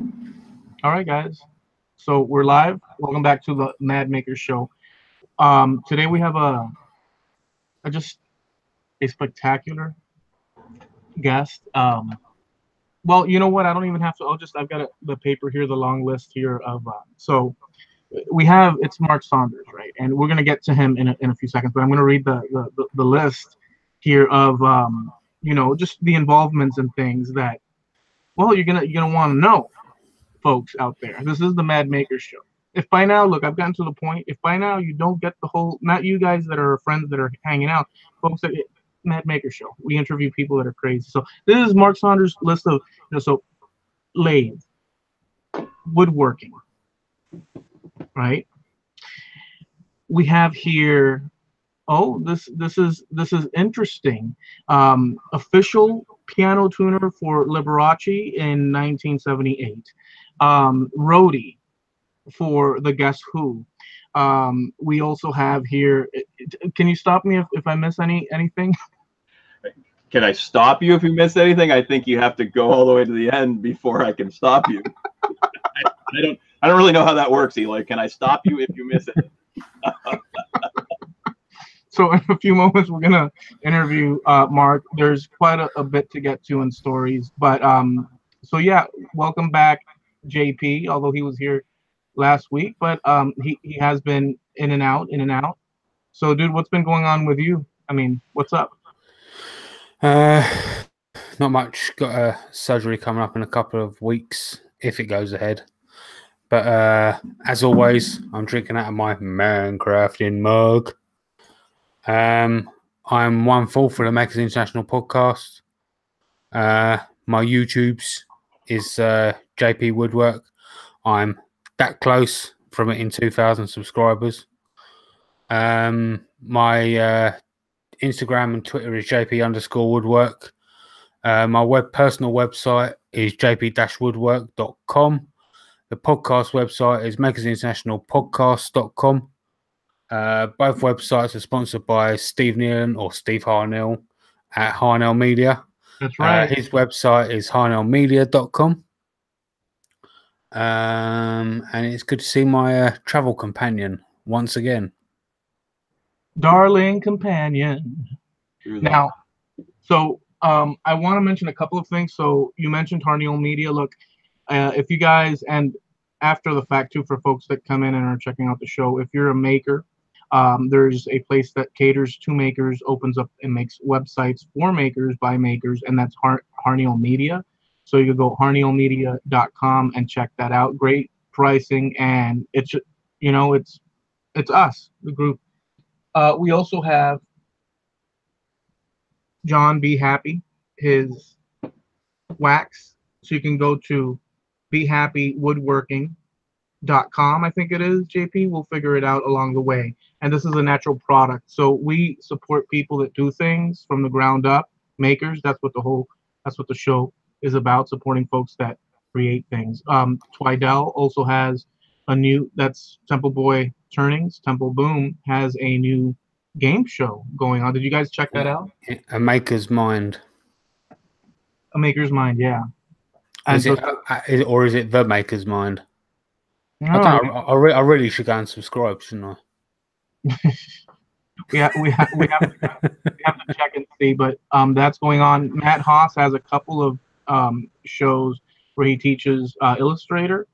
All right, guys. So we're live. Welcome back to the Mad Makers Show. Today we have just a spectacular guest. Well, you know what? I don't even have to. I've got the paper here, the long list here of. So we have it's Mark Saunders, right? And we're gonna get to him in a few seconds. But I'm gonna read the list here of just the involvements and things that you're gonna want to know, folks out there. This is the Mad Maker Show. If by now, look, I've gotten to the point. If by now you don't get the whole, not you guys that are friends that are hanging out, folks at Mad Maker Show, we interview people that are crazy. So this is Mark Saunders' list of, so lathe, woodworking, right? We have here. Oh, this is interesting. Official piano tuner for Liberace in 1978. Roadie for the Guess Who. We also have here. Can you stop me if I miss anything? Can I stop you if you miss anything? I think you have to go all the way to the end before I can stop you. I don't really know how that works, Eli. Can I stop you if you miss it? So in a few moments we're gonna interview Mark. There's quite a bit to get to in stories, but so yeah, welcome back, JP. Although he was here last week, but he has been in and out, in and out. So, dude, what's been going on with you? I mean, what's up? Not much. Got a surgery coming up in a couple of weeks if it goes ahead. But as always, I'm drinking out of my Mancrafting mug. I'm 1/4 for the Makers International podcast. My YouTube's is JP Woodwork. I'm that close from it in 2,000 subscribers. My Instagram and Twitter is JP_Woodwork. My personal website is jp-woodwork.com. The podcast website is makersinternationalpodcast.com. Both websites are sponsored by Steve Nealon or Steve Harnell at Harnell Media. That's right. His website is harnellmedia.com. And it's good to see my travel companion once again. Darling companion. Now, so I want to mention a couple of things. So you mentioned Harnell Media. Look, if you guys, and after the fact too, for folks that come in and are checking out the show, if you're a maker, there's a place that caters to makers, opens up and makes websites for makers by makers, and that's Harnell Media. So you can go harnellmedia.com and check that out. Great pricing, and it's us, the group. We also have John Be Happy, his wax. So you can go to BeHappyWoodworking.com, I think it is, JP. We'll figure it out along the way. And this is a natural product. So we support people that do things from the ground up, makers. That's what the show is about, supporting folks that create things. Twidell also has that's Temple Boy Turnings. Temple Boom has a new game show going on. Did you guys check that out? A Maker's Mind. A Maker's Mind, yeah. Is it The Maker's Mind? No. I really should go and subscribe, shouldn't I? we have to check and see, but that's going on. Matt Haas has a couple of shows where he teaches Illustrator,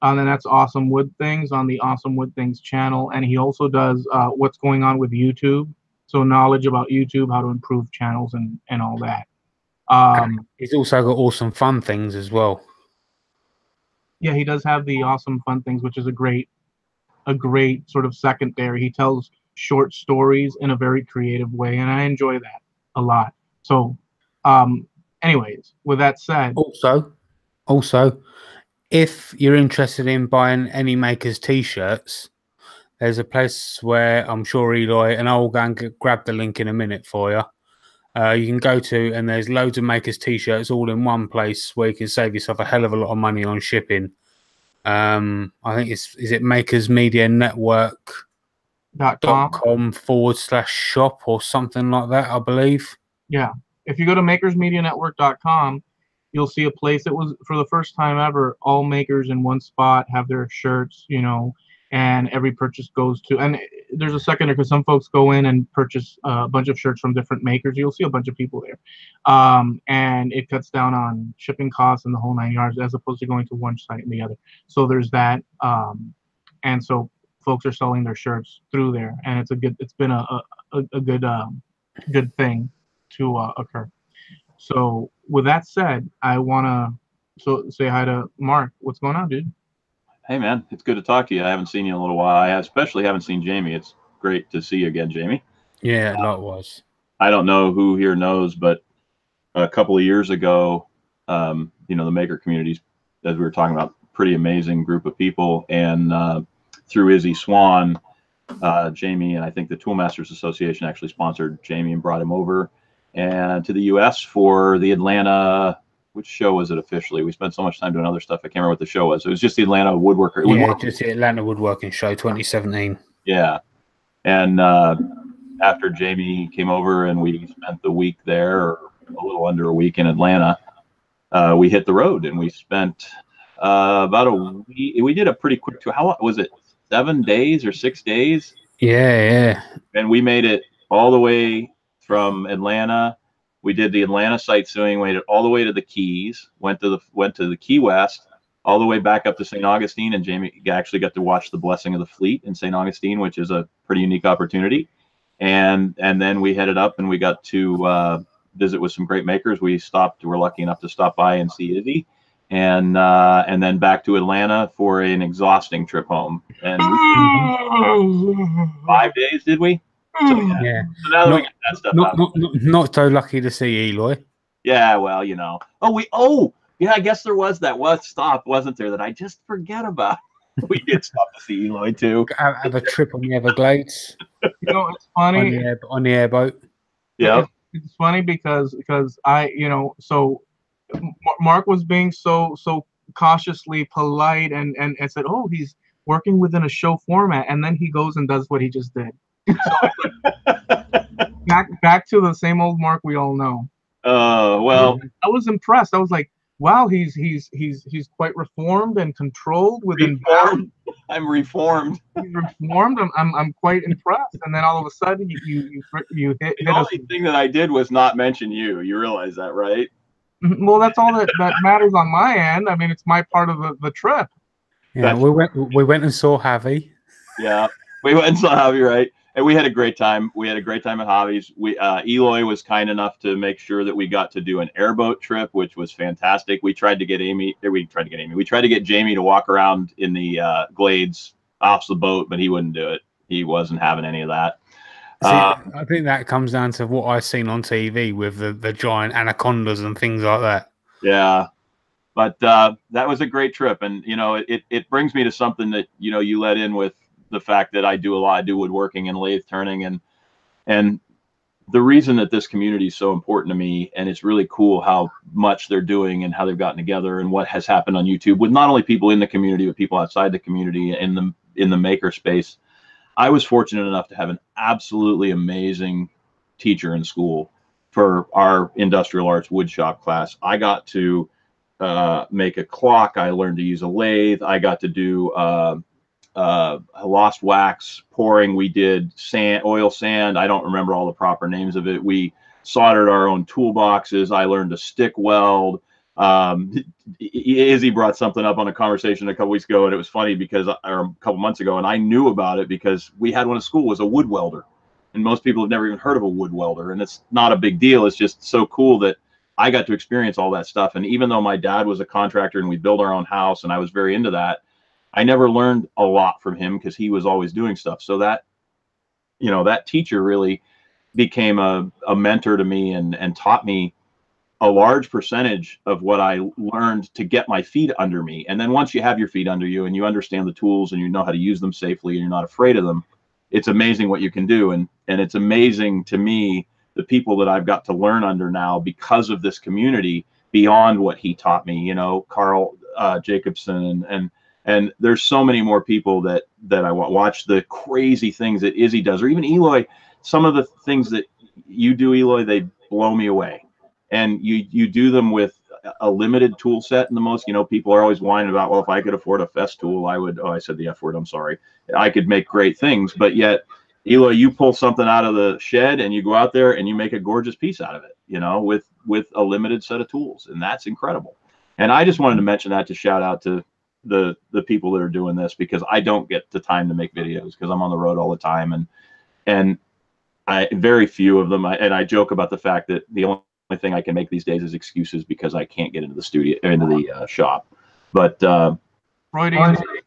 and then that's Awesome Wood Things on the Awesome Wood Things channel, and he also does what's going on with YouTube, so knowledge about YouTube, how to improve channels and all that. He's also got Awesome Fun Things as well. Yeah, he does have the Awesome Fun Things, which is a great sort of secondary. He tells short stories in a very creative way, and I enjoy that a lot. So, anyways, with that said, also, if you're interested in buying any Makers t-shirts, there's a place where I'm sure Eli, and I'll go and grab the link in a minute for you. You can go to, and there's loads of Makers t-shirts all in one place where you can save yourself a hell of a lot of money on shipping. I think is it makersmedianetwork.com/shop or something like that, I believe. Yeah. If you go to makersmedianetwork.com, you'll see a place that was, for the first time ever, all makers in one spot have their shirts, and every purchase goes to, and there's a second because some folks go in and purchase a bunch of shirts from different makers. You'll see a bunch of people there, and it cuts down on shipping costs and the whole 9 yards, as opposed to going to one site and the other. So there's that, and so folks are selling their shirts through there, and it's been a good thing to occur. So with that said, I want to say hi to Mark. What's going on, dude? Hey, man, it's good to talk to you. I haven't seen you in a little while. I especially haven't seen Jamie. It's great to see you again, Jamie. Yeah, likewise. I don't know who here knows, but a couple of years ago, the maker communities, as we were talking about, pretty amazing group of people. And through Izzy Swan, Jamie and I think the Toolmasters Association actually sponsored Jamie and brought him over and to the U.S. for the Atlanta. Which show was it officially? We spent so much time doing other stuff. I can't remember what the show was. It was just the Atlanta Woodworker. Yeah, just the Atlanta Woodworking Show 2017. Yeah. And after Jamie came over and we spent the week there, or a little under a week in Atlanta, we hit the road and we spent about a week. We did a pretty quick tour. How long was it? 7 days or 6 days? Yeah. And we made it all the way from Atlanta. We did the Atlanta sightseeing, went all the way to the Keys, went to the Key West, all the way back up to St. Augustine, and Jamie actually got to watch the Blessing of the Fleet in St. Augustine, which is a pretty unique opportunity. And then we headed up and we got to visit with some great makers. We were lucky enough to stop by and see Izzy, and then back to Atlanta for an exhausting trip home. And 5 days, did we? So, yeah. So now that we got that stuff out. Not so lucky to see Eloy. Yeah, well, yeah, I guess there was that stop, wasn't there, that I just forget about. We did stop to see Eloy too. Have a trip on the Everglades. It's funny on the airboat. Yeah, it's funny because so Mark was being so cautiously polite and said, "Oh, he's working within a show format," and then he goes and does what he just did. back to the same old Mark we all know. Well, I was impressed. I was like, wow, he's quite reformed and controlled within bounds. I'm reformed. I'm quite impressed. And then all of a sudden you hit the only thing that I did was not mention you. You realize that, right? Well, that's all that matters on my end. I mean, it's my part of the trip. Yeah, we went and saw Javi. Yeah, we went and saw Javi, right? And we had a great time. We had a great time at Javi's. Eloy was kind enough to make sure that we got to do an airboat trip, which was fantastic. We tried to get Jamie to walk around in the glades off the boat, but he wouldn't do it. He wasn't having any of that. See, I think that comes down to what I've seen on TV with the giant anacondas and things like that. Yeah. But that was a great trip. And, it brings me to something that, you let in with the fact that I do woodworking and lathe turning. And the reason that this community is so important to me, and it's really cool how much they're doing and how they've gotten together and what has happened on YouTube with not only people in the community, but people outside the community in the maker space. I was fortunate enough to have an absolutely amazing teacher in school for our industrial arts woodshop class. I got to make a clock. I learned to use a lathe. I got to do lost wax pouring. We did oil sand. I don't remember all the proper names of it. We soldered our own toolboxes. I learned to stick weld. Izzy brought something up on a conversation a couple weeks ago, and it was funny because, or a couple months ago, and I knew about it because we had one at school, was a wood welder, and most people have never even heard of a wood welder, and it's not a big deal. It's just so cool that I got to experience all that stuff. And even though my dad was a contractor and we built our own house and I was very into that, I never learned a lot from him because he was always doing stuff. So that, that teacher really became a mentor to me and taught me a large percentage of what I learned to get my feet under me. And then once you have your feet under you and you understand the tools and you know how to use them safely and you're not afraid of them, it's amazing what you can do. And it's amazing to me, the people that I've got to learn under now because of this community beyond what he taught me, Carl Jacobson and there's so many more people that I watch the crazy things that Izzy does, or even Eloy. Some of the things that you do, Eloy, they blow me away. And you do them with a limited tool set in the most, people are always whining about, well, if I could afford a Fest tool, I would, I said the F word, I'm sorry. I could make great things, but yet, Eloy, you pull something out of the shed and you go out there and you make a gorgeous piece out of it, with a limited set of tools. And that's incredible. And I just wanted to mention that to shout out to the people that are doing this, because I don't get the time to make videos because I'm on the road all the time. And I very few of them. And I joke about the fact that the only thing I can make these days is excuses because I can't get into the studio, into the shop. But Freudian slip.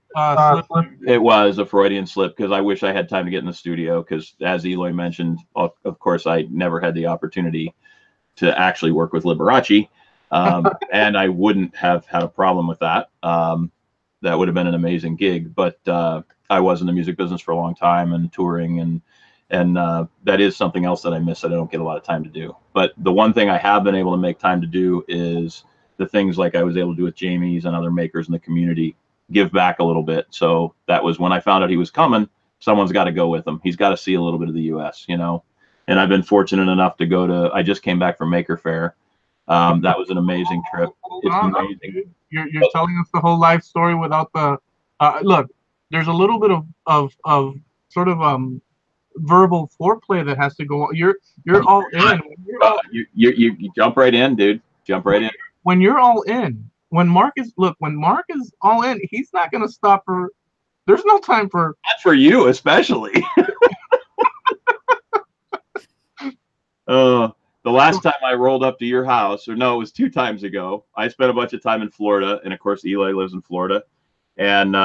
It was a Freudian slip because I wish I had time to get in the studio. Because as Eloy mentioned, of course, I never had the opportunity to actually work with Liberace, and I wouldn't have had a problem with that. That would have been an amazing gig. But I was in the music business for a long time and touring and that is something else that I miss that I don't get a lot of time to do. But the one thing I have been able to make time to do is the things like I was able to do with Jamie's and other makers in the community, give back a little bit. So that was when I found out he was coming, someone's got to go with him. He's got to see a little bit of the US, and I've been fortunate enough to I just came back from Maker Faire. That was an amazing trip. It's amazing. You're telling us the whole life story without the, look, there's a little bit of sort of, verbal foreplay that has to go on. You're all in. You jump right in, dude. Jump right in. When you're all in, when Mark is all in, he's not going to stop for. There's no time for. Not for you, especially. The last time I rolled up to your house, or no, it was 2 times ago. I spent a bunch of time in Florida, and of course, Eli lives in Florida. And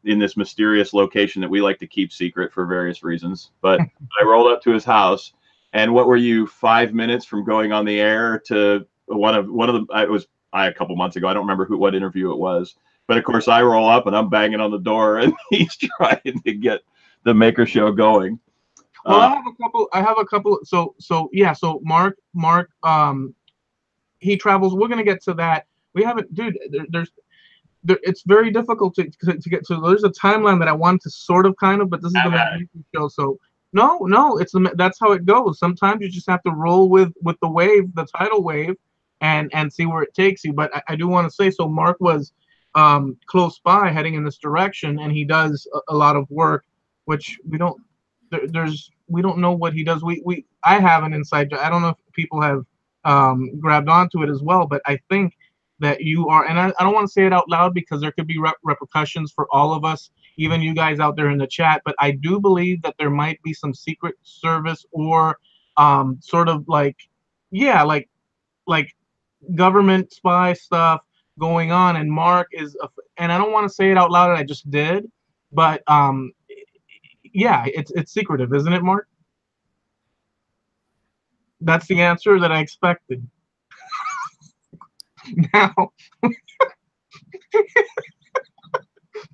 in this mysterious location that we like to keep secret for various reasons. But I rolled up to his house, and what were you, 5 minutes from going on the air to one of them? It was a couple months ago. I don't remember what interview it was. But of course, I roll up and I'm banging on the door, and he's trying to get the Maker Show going. Well, I have a couple. So yeah. So Mark, he travels. We're gonna get to that. We haven't, dude. It's very difficult to get to. There's a timeline that I want to sort of kind of, but this is the Mad Show, so no, that's how it goes. Sometimes you just have to roll with the wave, the tidal wave, and see where it takes you. But I do want to say, so Mark was close by, heading in this direction, and he does a lot of work, which we don't know what he does. I have an inside job. I don't know if people have grabbed onto it as well, but I think that you are, and I don't want to say it out loud because there could be repercussions for all of us, even you guys out there in the chat, but I do believe that there might be some secret service or sort of like government spy stuff going on, and Mark is, and I don't want to say it out loud, and I just did, but yeah, it's secretive, isn't it, Mark? That's the answer that I expected. Now,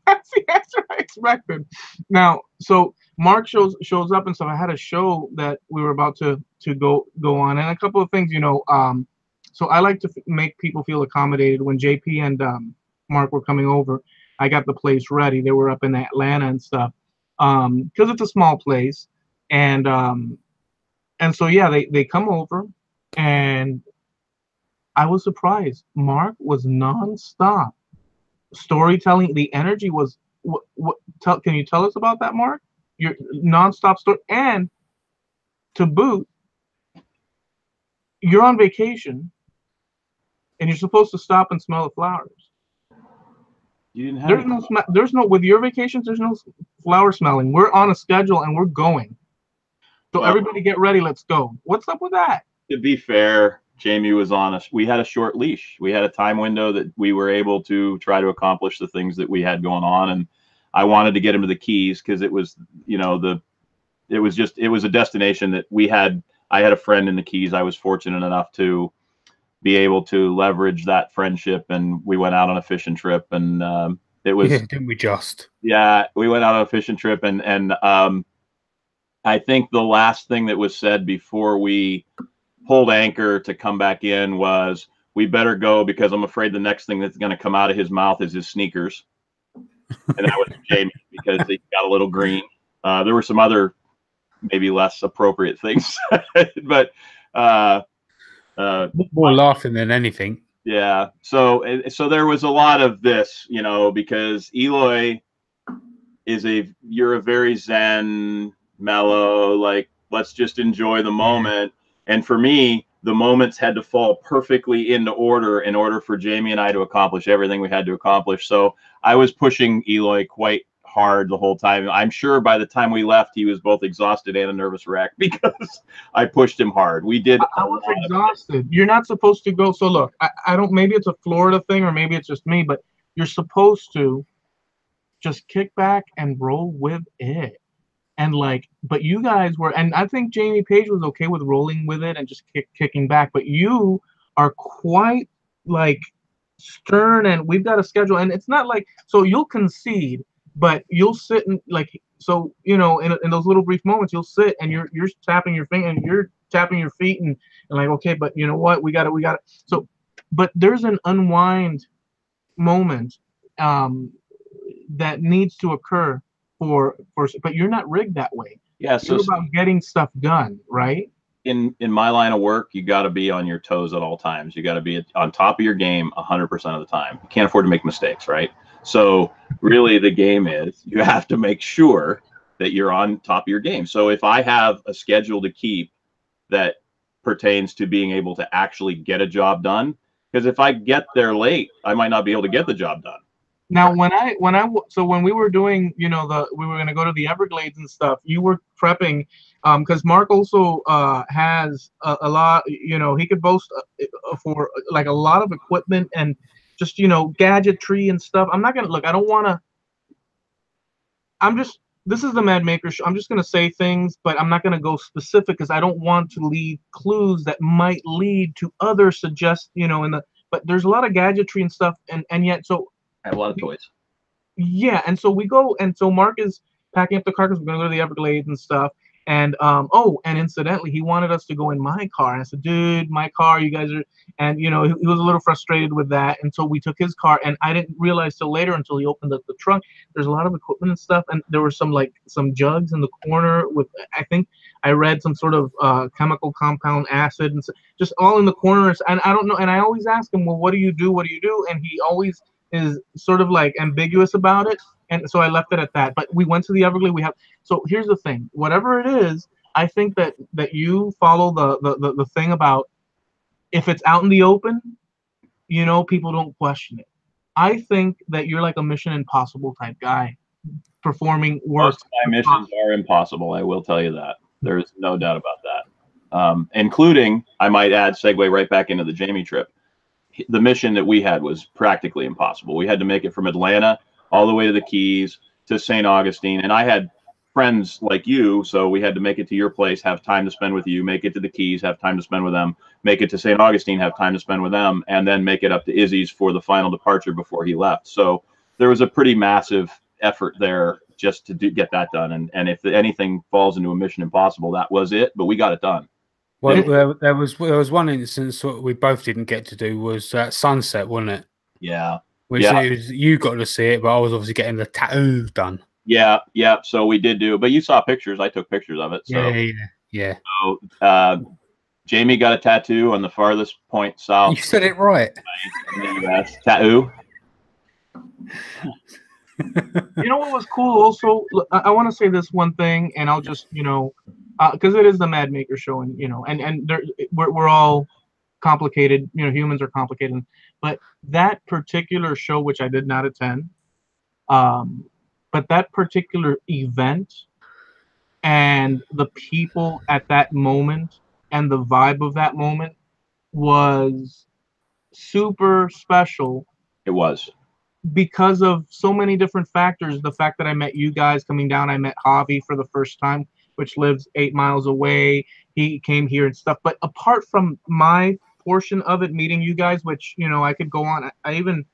that's the answer I expected. Now, so Mark shows up, and so I had a show that we were about to go on, and a couple of things, so I like to make people feel accommodated. When JP and Mark were coming over, I got the place ready. They were up in Atlanta and stuff, because it's a small place, and so yeah, they come over, and I was surprised. Mark was nonstop storytelling. The energy was. Can you tell us about that, Mark? Your nonstop story, and to boot, you're on vacation, and you're supposed to stop and smell the flowers. You didn't have. There's no with your vacations. There's no flower smelling. We're on a schedule and we're going. So everybody get ready. Let's go. What's up with that? To be fair, Jamie was on us. We had a short leash. We had a time window that we were able to try to accomplish the things that we had going on. And I wanted to get him to the Keys because it was, it was a destination that we had. I had a friend in the Keys. I was fortunate enough to be able to leverage that friendship. And we went out on a fishing trip, and it was, didn't we just? Yeah, we went out on a fishing trip, and I think the last thing that was said before we pulled anchor to come back in was, we better go because I'm afraid the next thing that's going to come out of his mouth is his sneakers. And that was Jamie because he got a little green. There were some other maybe less appropriate things, but more laughing than anything. Yeah. So there was a lot of this, because Eloy you're a very zen, mellow, like, let's just enjoy the moment. And for me, the moments had to fall perfectly into order in order for Jamie and I to accomplish everything we had to accomplish. So I was pushing Eloy quite hard the whole time. I'm sure by the time we left, he was both exhausted and a nervous wreck because I pushed him hard. We did. I was exhausted. You're not supposed to go. So look, I don't. Maybe it's a Florida thing, or maybe it's just me. But you're supposed to just kick back and roll with it. And like, but you guys were, and I think Jamie Page was okay with rolling with it and just kicking back. But you are quite like stern, and we've got a schedule, and it's not like, so you'll concede, but you'll sit and like, so in those little brief moments, you'll sit and you're tapping your finger and you're tapping your feet and like, okay, but you know what, we got it. So, but there's an unwind moment that needs to occur for, but you're not rigged that way. Yeah. So you're about getting stuff done, right? In my line of work, you got to be on your toes at all times. You got to be on top of your game 100% of the time. You can't afford to make mistakes, right? So really the game is you have to make sure that you're on top of your game. So if I have a schedule to keep that pertains to being able to actually get a job done, because if I get there late, I might not be able to get the job done. Now, when we were doing, we were going to go to the Everglades and stuff, you were prepping, because Mark also has a lot, he could boast for like a lot of equipment and just, gadgetry and stuff. I'm not going to, look, I don't want to, this is the Mad Maker show. I'm just going to say things, but I'm not going to go specific because I don't want to leave clues that might lead to other but there's a lot of gadgetry and stuff. And yet, so, I have a lot of toys. Yeah, and so we go, and so Mark is packing up the car because we're gonna go to the Everglades and stuff. And and incidentally, he wanted us to go in my car. And I said, dude, my car, you guys are, and he was a little frustrated with that. And so we took his car, and I didn't realize till later until he opened up the trunk. There's a lot of equipment and stuff, and there were some jugs in the corner with, I think I read some sort of chemical compound acid and so, just all in the corners. And I don't know. And I always ask him, well, what do you do? What do you do? And he always is sort of like ambiguous about it, and so I left it at that. But we went to the Everglades. So here's the thing: whatever it is, I think that you follow the thing about if it's out in the open, people don't question it. I think that you're like a Mission Impossible type guy, performing work. Most of my missions are impossible. I will tell you that. There's no doubt about that. Including, I might add, segue right back into the Jamie trip. The mission that we had was practically impossible. We had to make it from Atlanta all the way to the Keys to St. Augustine. And I had friends like you, so we had to make it to your place, have time to spend with you, make it to the Keys, have time to spend with them, make it to St. Augustine, have time to spend with them, and then make it up to Izzy's for the final departure before he left. So there was a pretty massive effort there just to get that done. And if anything falls into a Mission Impossible, that was it, but we got it done. Well, there was one instance what we both didn't get to do was sunset, wasn't it? Yeah. Which you got to see it, but I was obviously getting the tattoo done. Yeah. So we did do it, but you saw pictures. I took pictures of it. So, yeah. So Jamie got a tattoo on the farthest point south. You said it right. In the US. Tattoo. You know what was cool? Also, I want to say this one thing, and I'll just because it is the Mad Maker show, and we're all complicated. Humans are complicated. But that particular show, which I did not attend, but that particular event and the people at that moment and the vibe of that moment was super special. It was. Because of so many different factors. The fact that I met you guys coming down, I met Javi for the first time, which lives 8 miles away. He came here and stuff. But apart from my portion of it, meeting you guys, which, I could go on. I even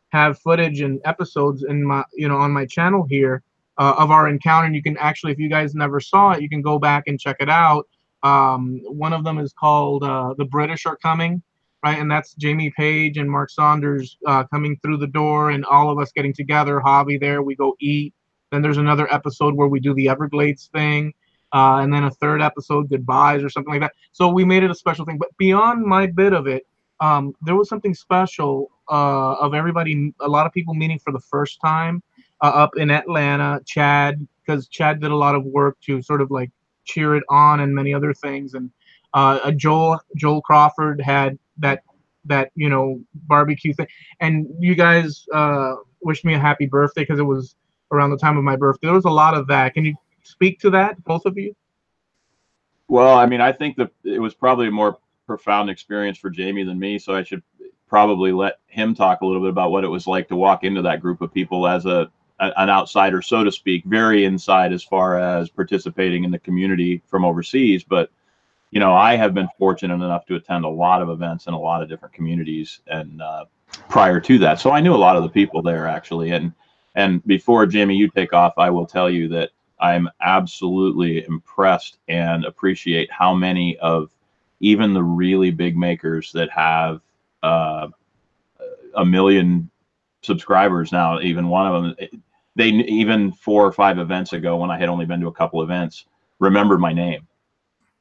have footage and episodes in my, on my channel here of our encounter. And you can actually, if you guys never saw it, you can go back and check it out. One of them is called The British Are Coming. Right, and that's Jamie Page and Mark Saunders coming through the door, and all of us getting together. Javi there, we go eat. Then there's another episode where we do the Everglades thing, and then a third episode, goodbyes or something like that. So we made it a special thing. But beyond my bit of it, there was something special of everybody, a lot of people meeting for the first time up in Atlanta. Chad, because Chad did a lot of work to sort of like cheer it on and many other things. And Joel Crawford had that barbecue thing, and you guys wished me a happy birthday because it was around the time of my birthday. There was a lot of that. Can you speak to that, both of you? Well, I mean, I think that it was probably a more profound experience for Jamie than me, so I should probably let him talk a little bit about what it was like to walk into that group of people as an outsider, so to speak, very inside as far as participating in the community from overseas. But I have been fortunate enough to attend a lot of events in a lot of different communities, and prior to that, so I knew a lot of the people there actually. And before, Jamie, you take off, I will tell you that I'm absolutely impressed and appreciate how many of even the really big makers that have 1 million subscribers now, even one of them, they even 4 or 5 events ago, when I had only been to a couple events, remembered my name.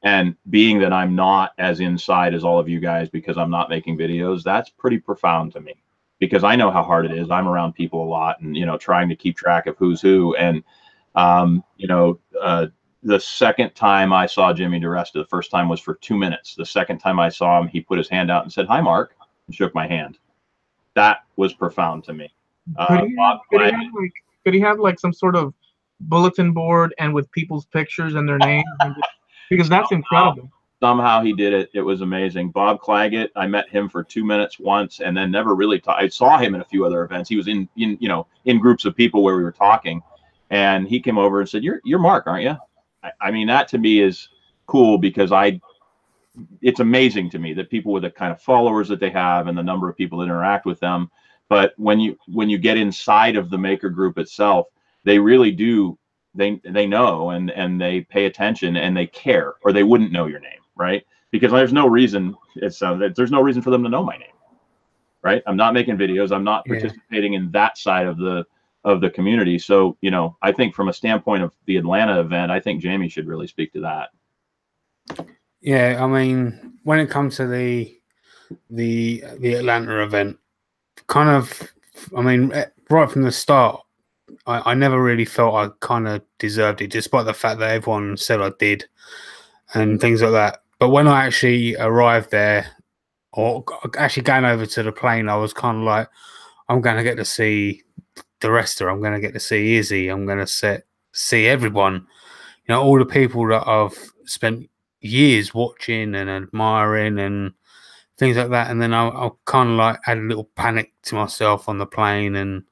And being that I'm not as inside as all of you guys because I'm not making videos, that's pretty profound to me, because I know how hard it is. I'm around people a lot, and trying to keep track of who's who. And the second time I saw Jimmy DiResta, the first time was for 2 minutes. The second time I saw him, he put his hand out and said, "Hi, Mark," and shook my hand. That was profound to me. Could he have like some sort of bulletin board and with people's pictures and their names? Because that's incredible. Somehow he did it. It was amazing. Bob Claggett, I met him for 2 minutes once, and then never really I saw him in a few other events. He was in groups of people where we were talking, and he came over and said, "You're Mark, aren't you?" I mean, that to me is cool, because it's amazing to me that people with the kind of followers that they have and the number of people that interact with them. But when you get inside of the maker group itself, they really do. They know and they pay attention and they care, or they wouldn't know your name, right? Because there's no reason. There's no reason for them to know my name, right? I'm not making videos. I'm not participating in that side of the community. So I think from a standpoint of the Atlanta event, I think Jamie should really speak to that. Yeah, I mean, when it comes to the Atlanta event, kind of, I mean, right from the start, I never really felt I kind of deserved it, despite the fact that everyone said I did and things like that. But when I actually arrived there, or actually going over to the plane, I was kind of like, I'm going to get to see DiResta, I'm going to get to see Izzy, I'm going to see everyone, all the people that I've spent years watching and admiring and things like that. And then I kind of like had a little panic to myself on the plane, and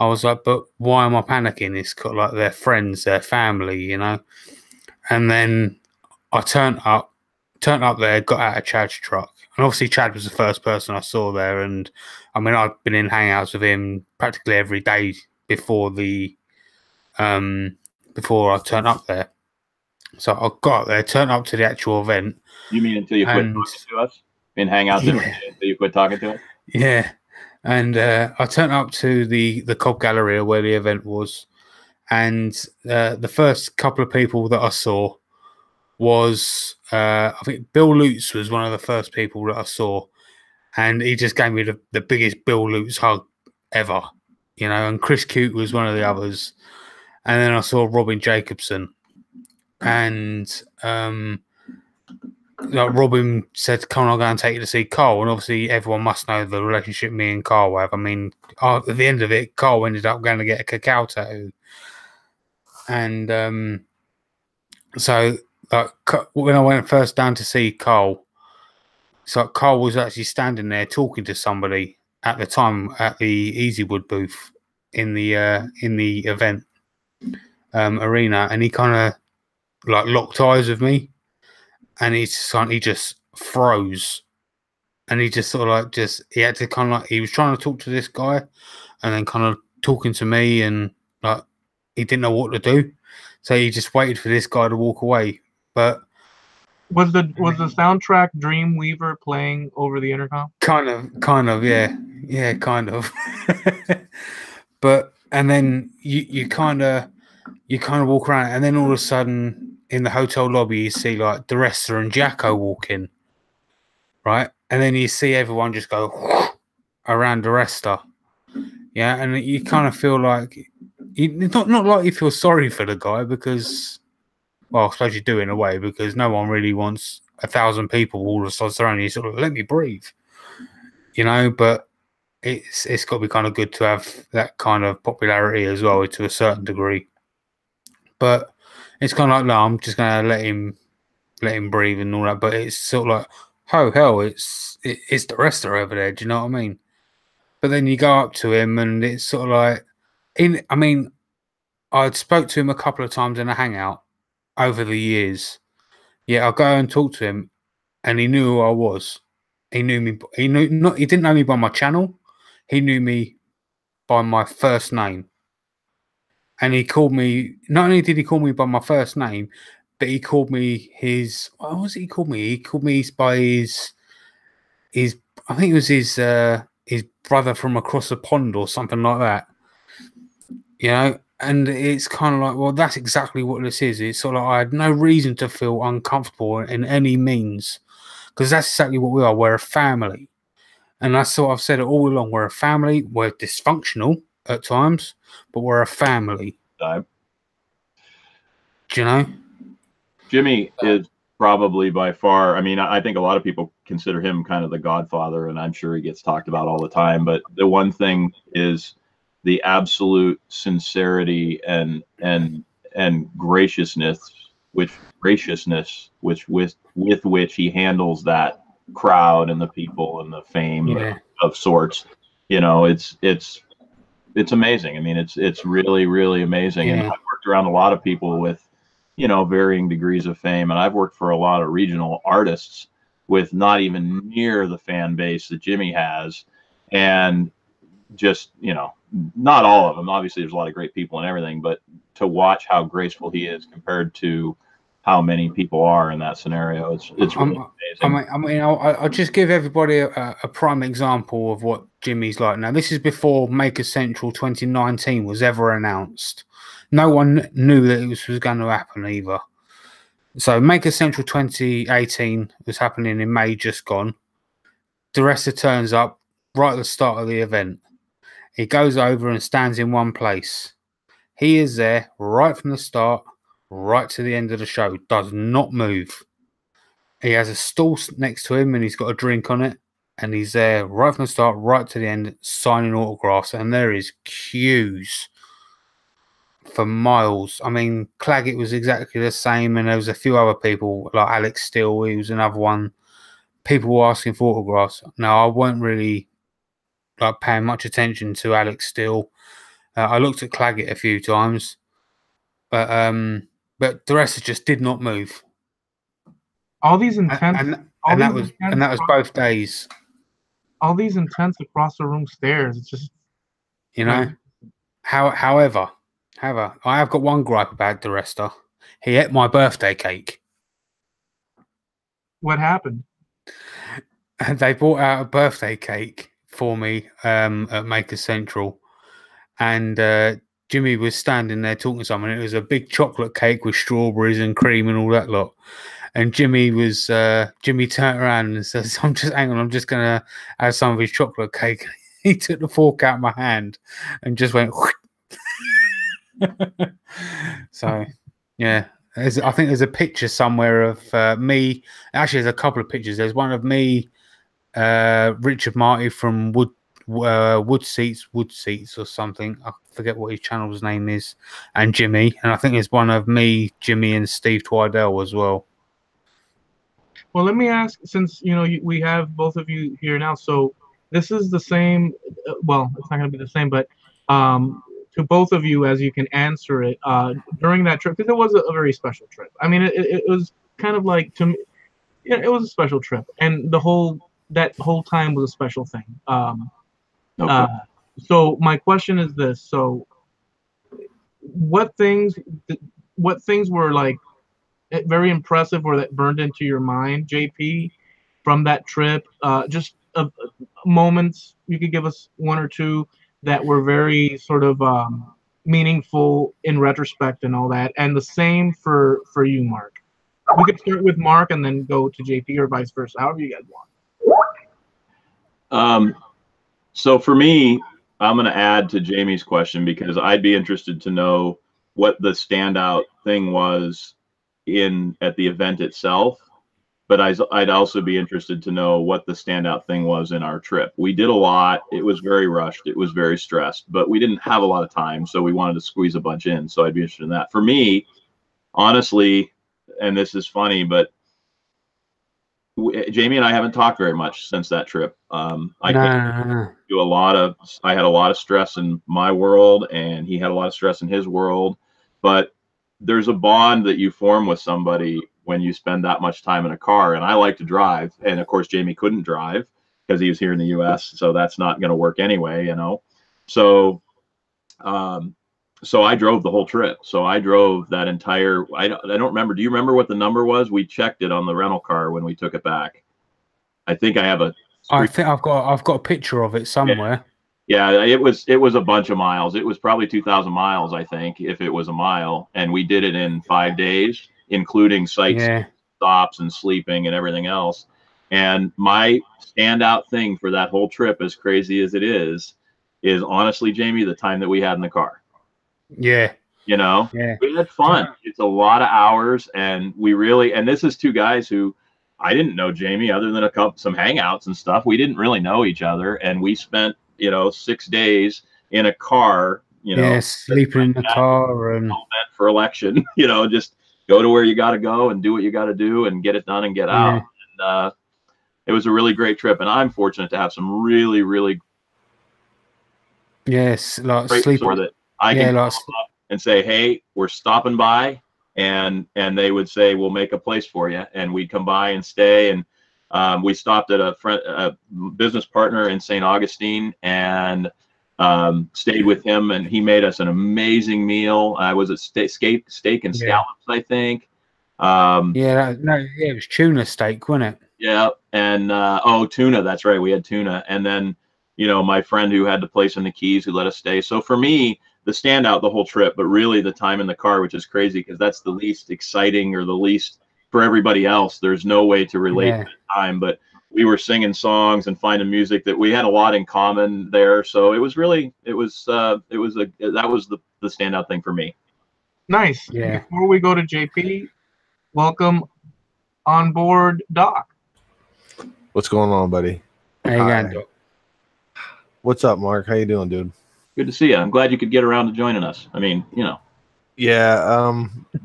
I was like, but why am I panicking? It's got like their friends, their family, And then I turned up there, got out of Chad's truck, and obviously Chad was the first person I saw there. And I mean, I've been in hangouts with him practically every day before before I turned up there. So I got there, turned up to the actual event. You mean until you quit talking to us in hangouts every day, until you quit talking to us? Yeah. And I turned up to the Cobb Galleria where the event was, and the first couple of people that I saw was I think Bill Lutz was one of the first people that I saw, and he just gave me the biggest Bill Lutz hug ever, and Chris Cute was one of the others, and then I saw Robin Jacobson, and Robin said, "Come on, I'll go and take you to see Carl." And obviously, everyone must know the relationship me and Carl have. I mean, at the end of it, Carl ended up going to get a cacao tattoo. And so when I went first down to see Carl, so Carl was actually standing there talking to somebody at the time at the Easywood booth in the event arena, and he kind of like locked eyes with me. And he just froze, and he just sort of like he had to kind of like, he was trying to talk to this guy, and then kind of talking to me, and like he didn't know what to do, so he just waited for this guy to walk away. But was the soundtrack Dreamweaver playing over the intercom? Kind of, yeah, kind of. But and then you kind of walk around, and then all of a sudden, in the hotel lobby, you see like DiResta and Jacko walk in, right? and then you see everyone just go around the resta. Yeah, and you kind of feel like not like you feel sorry for the guy because, well, I suppose you do in a way because no one really wants 1,000 people all of a sudden surrounding you. Sort of let me breathe, But it's got to be kind of good to have that kind of popularity as well to a certain degree. But it's kind of like, no, I'm just gonna let him breathe and all that. But it's sort of like, oh hell, it's the wrestler over there. Do you know what I mean? But then you go up to him and it's sort of like, I'd spoke to him a couple of times in a hangout over the years. Yeah, I'll go and talk to him, and he knew who I was. He knew me. He didn't know me by my channel. He knew me by my first name. And he called me. Not only did he call me by my first name, but he called me his. What was it he called me? He called me by his. I think it was his brother from across the pond or something like that. And it's kind of like, well, that's exactly what this is. It's sort of like I had no reason to feel uncomfortable in any means, because that's exactly what we are. We're a family. And that's what I've said it all along. We're a family. We're dysfunctional at times, but we're a family. Do you know? Jimmy is probably by far, I think a lot of people consider him kind of the godfather, and I'm sure he gets talked about all the time. But the one thing is the absolute sincerity and graciousness with which he handles that crowd and the people and the fame of sorts. It's amazing. It's really, really amazing. And I've worked around a lot of people with varying degrees of fame, and I've worked for a lot of regional artists with not even near the fan base that Jimmy has, and just not all of them. Obviously, there's a lot of great people and everything, but to watch how graceful he is compared to how many people are in that scenario, it's really amazing. I'll just give everybody a prime example of what Jimmy's like. Now, this is before Maker Central 2019 was ever announced. No one knew that it was going to happen either. So Maker Central 2018 was happening in May, just gone. The wrestler turns up right at the start of the event. He goes over and stands in one place. He is there right from the start, right to the end of the show. Does not move. He has a stool next to him and he's got a drink on it. And he's there right from the start, right to the end, signing autographs. And there is queues for miles. Claggett was exactly the same. And there was a few other people, like Alex Steele, he was another one. People were asking for autographs. Now, I weren't really paying much attention to Alex Steele. I looked at Claggett a few times, but the rest just did not move. All these intense, and that was both days. All these intense across the room stares. It's just However, I have got one gripe about the wrestler. He ate my birthday cake. What happened? And they brought out a birthday cake for me at Maker Central, and Jimmy was standing there talking to someone. It was a big chocolate cake with strawberries and cream and all that lot. And Jimmy turned around and says, I'm just gonna have some of his chocolate cake. He took the fork out of my hand and just went So yeah. I think there's a picture somewhere of me. Actually, there's a couple of pictures. There's one of me, Richard Marty from Wood Seats or something. I forget what his channel's name is, and Jimmy. And I think there's one of me, Jimmy, and Steve Twidell as well. Well, let me ask, since we have both of you here now, so this is the same. Well, it's not going to be the same, but to both of you, as you can answer it, during that trip, because it was a very special trip. It was kind of like, to me, it was a special trip, and that whole time was a special thing. So my question is this: so, what things were like very impressive or that burned into your mind, JP, from that trip? Just moments, you could give us one or two that were very sort of meaningful in retrospect and all that. And the same for you, Mark. We could start with Mark and then go to JP, or vice versa, however you guys want. So for me, I'm going to add to Jamie's question because I'd be interested to know what the standout thing was at the event itself. But I'd also be interested to know what the standout thing was in our trip. We did a lot. It was very rushed. It was very stressed, but we didn't have a lot of time, so we wanted to squeeze a bunch in. So I'd be interested in that. For me, honestly, and this is funny, but Jamie and I haven't talked very much since that trip. I do I had a lot of stress in my world, and he had a lot of stress in his world. But there's a bond that you form with somebody when you spend that much time in a car. And I like to drive, and of course Jamie couldn't drive because he was here in the U.S., so that's not going to work anyway, you know. So so I drove the whole trip. So I drove that entire, I don't remember. Do you remember what the number was? We checked it on the rental car when we took it back. I think I have I think I've got a picture of it somewhere. Yeah, it was a bunch of miles. It was probably 2,000 miles, I think, if it was a mile. And we did it in 5 days, including sites, stops, and sleeping and everything else. And my standout thing for that whole trip, as crazy as it is honestly, Jamie, the time that we had in the car. Yeah. You know, we had fun. It's a lot of hours, and and this is two guys who I didn't know Jamie other than some hangouts and stuff. We didn't really know each other, and we spent, 6 days in a car, sleeping in the car and for election, just go to where you got to go and do what you got to do and get it done and get out. And it was a really great trip, and I'm fortunate to have some really, really like sleep that I can call up and say, hey, we're stopping by, and they would say, we'll make a place for you, and we'd come by and stay. And we stopped at a business partner in St. Augustine and stayed with him, and he made us an amazing meal. I was at steak and scallops, I think. It was tuna steak, wasn't it? Yeah, and tuna. That's right, we had tuna, and then my friend who had the place in the Keys who let us stay. So for me, the standout the whole trip, but really the time in the car, which is crazy because that's the least exciting or the least for everybody else. There's no way to relate to the time, but we were singing songs and finding music that we had a lot in common there. So it was really, that was the standout thing for me. Nice. Yeah. Before we go to JP, welcome on board, Doc. What's going on, buddy? How you going, Doc? What's up, Mark? How you doing, dude? Good to see you. I'm glad you could get around to joining us. I mean, Yeah,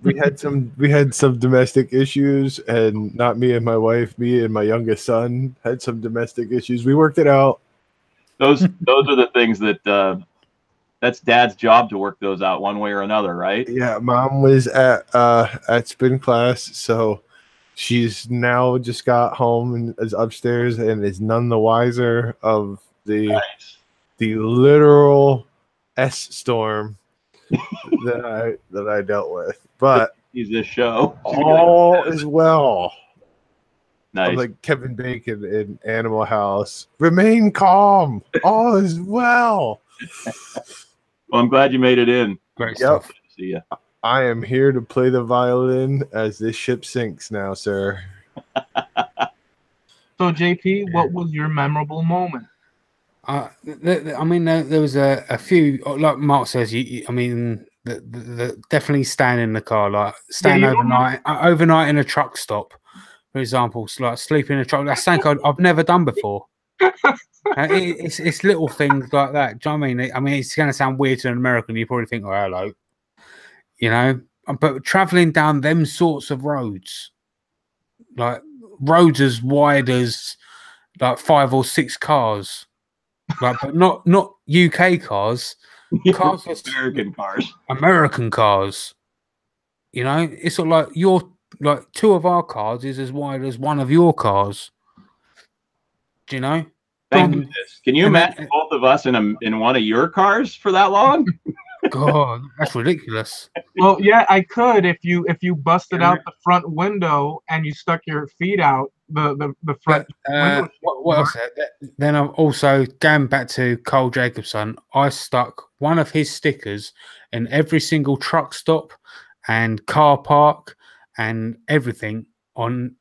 we had some domestic issues, and not me and my wife, me and my youngest son had some domestic issues. We worked it out. Those are the things that that's Dad's job to work those out one way or another, right? Yeah, Mom was at spin class, so she's now just got home and is upstairs and is none the wiser of the literal storm that I dealt with. But he's this show. All is well. Nice. I'm like Kevin Bacon in Animal House. Remain calm. All is well. Well, I'm glad you made it in. Great stuff. Good to see you. I am here to play the violin as this ship sinks now, sir. So, JP, what was your memorable moment? I mean, there was a few, like Mark says. Definitely staying in the car, like staying overnight in a truck stop, for example, like sleeping in a truck. That's something I've never done before. It's little things like that. Do you know what I mean? I mean, it's going to sound weird to an American. You probably think, "Oh, hello," but traveling down them sorts of roads, like roads as wide as like 5 or 6 cars. Like, but not UK cars. American cars. It's sort of like 2 of our cars is as wide as 1 of your cars. Do you know? Thank goodness. Can you imagine both of us in one of your cars for that long? God, that's ridiculous. Well, yeah, I could if you busted out the front window and you stuck your feet out the front window. What else? Then I'm also going back to Cole Jacobson. I stuck one of his stickers in every single truck stop and car park and everything on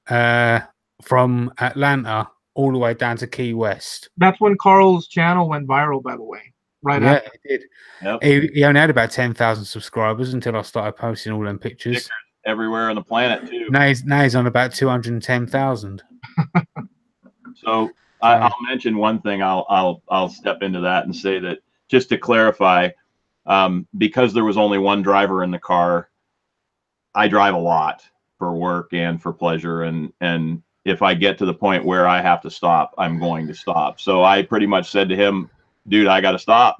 from Atlanta all the way down to Key West. That's when Carl's channel went viral, by the way. Right Yeah, after. it did. Yep. He only had about 10,000 subscribers until I started posting all them pictures. Everywhere on the planet too. Now he's on about 210,000. So I'll mention one thing. I'll step into that and say that, just to clarify, because there was only one driver in the car, I drive a lot for work and for pleasure, and if I get to the point where I have to stop, I'm going to stop. So I pretty much said to him, dude, I got to stop.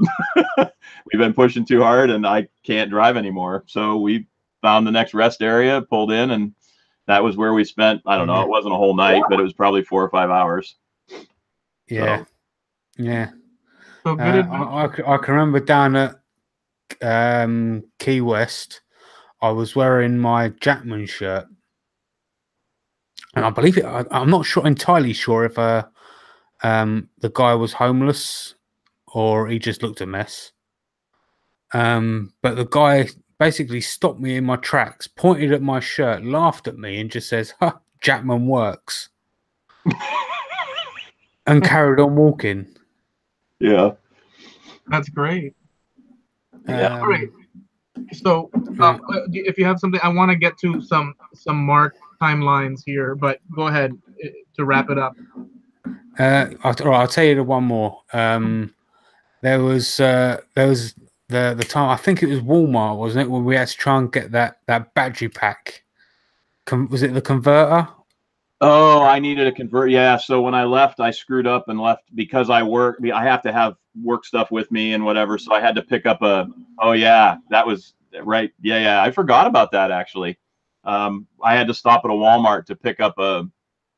We've been pushing too hard and I can't drive anymore. So we found the next rest area, pulled in, and that was where we spent, I don't know, it wasn't a whole night, but it was probably 4 or 5 hours. Yeah. So, Yeah. So good. I can remember down at Key West, I was wearing my Jackman shirt. And I believe it. I'm not entirely sure if the guy was homeless or he just looked a mess. But the guy basically stopped me in my tracks, pointed at my shirt, laughed at me, and just says, "Ha, Jackman works," and carried on walking. yeah. That's great. Yeah. All right. So if you have something, I want to get to some mark timelines here, but go ahead to wrap it up. I'll tell you the one more. There was the time, I think it was Walmart, wasn't it, when we had to try and get that battery pack. Was it the converter? Oh, I needed a convert. Yeah. So when I left, I screwed up and left because I have to have work stuff with me and whatever. So I had to pick up oh yeah, that was right. Yeah. I forgot about that actually. I had to stop at a Walmart to pick up an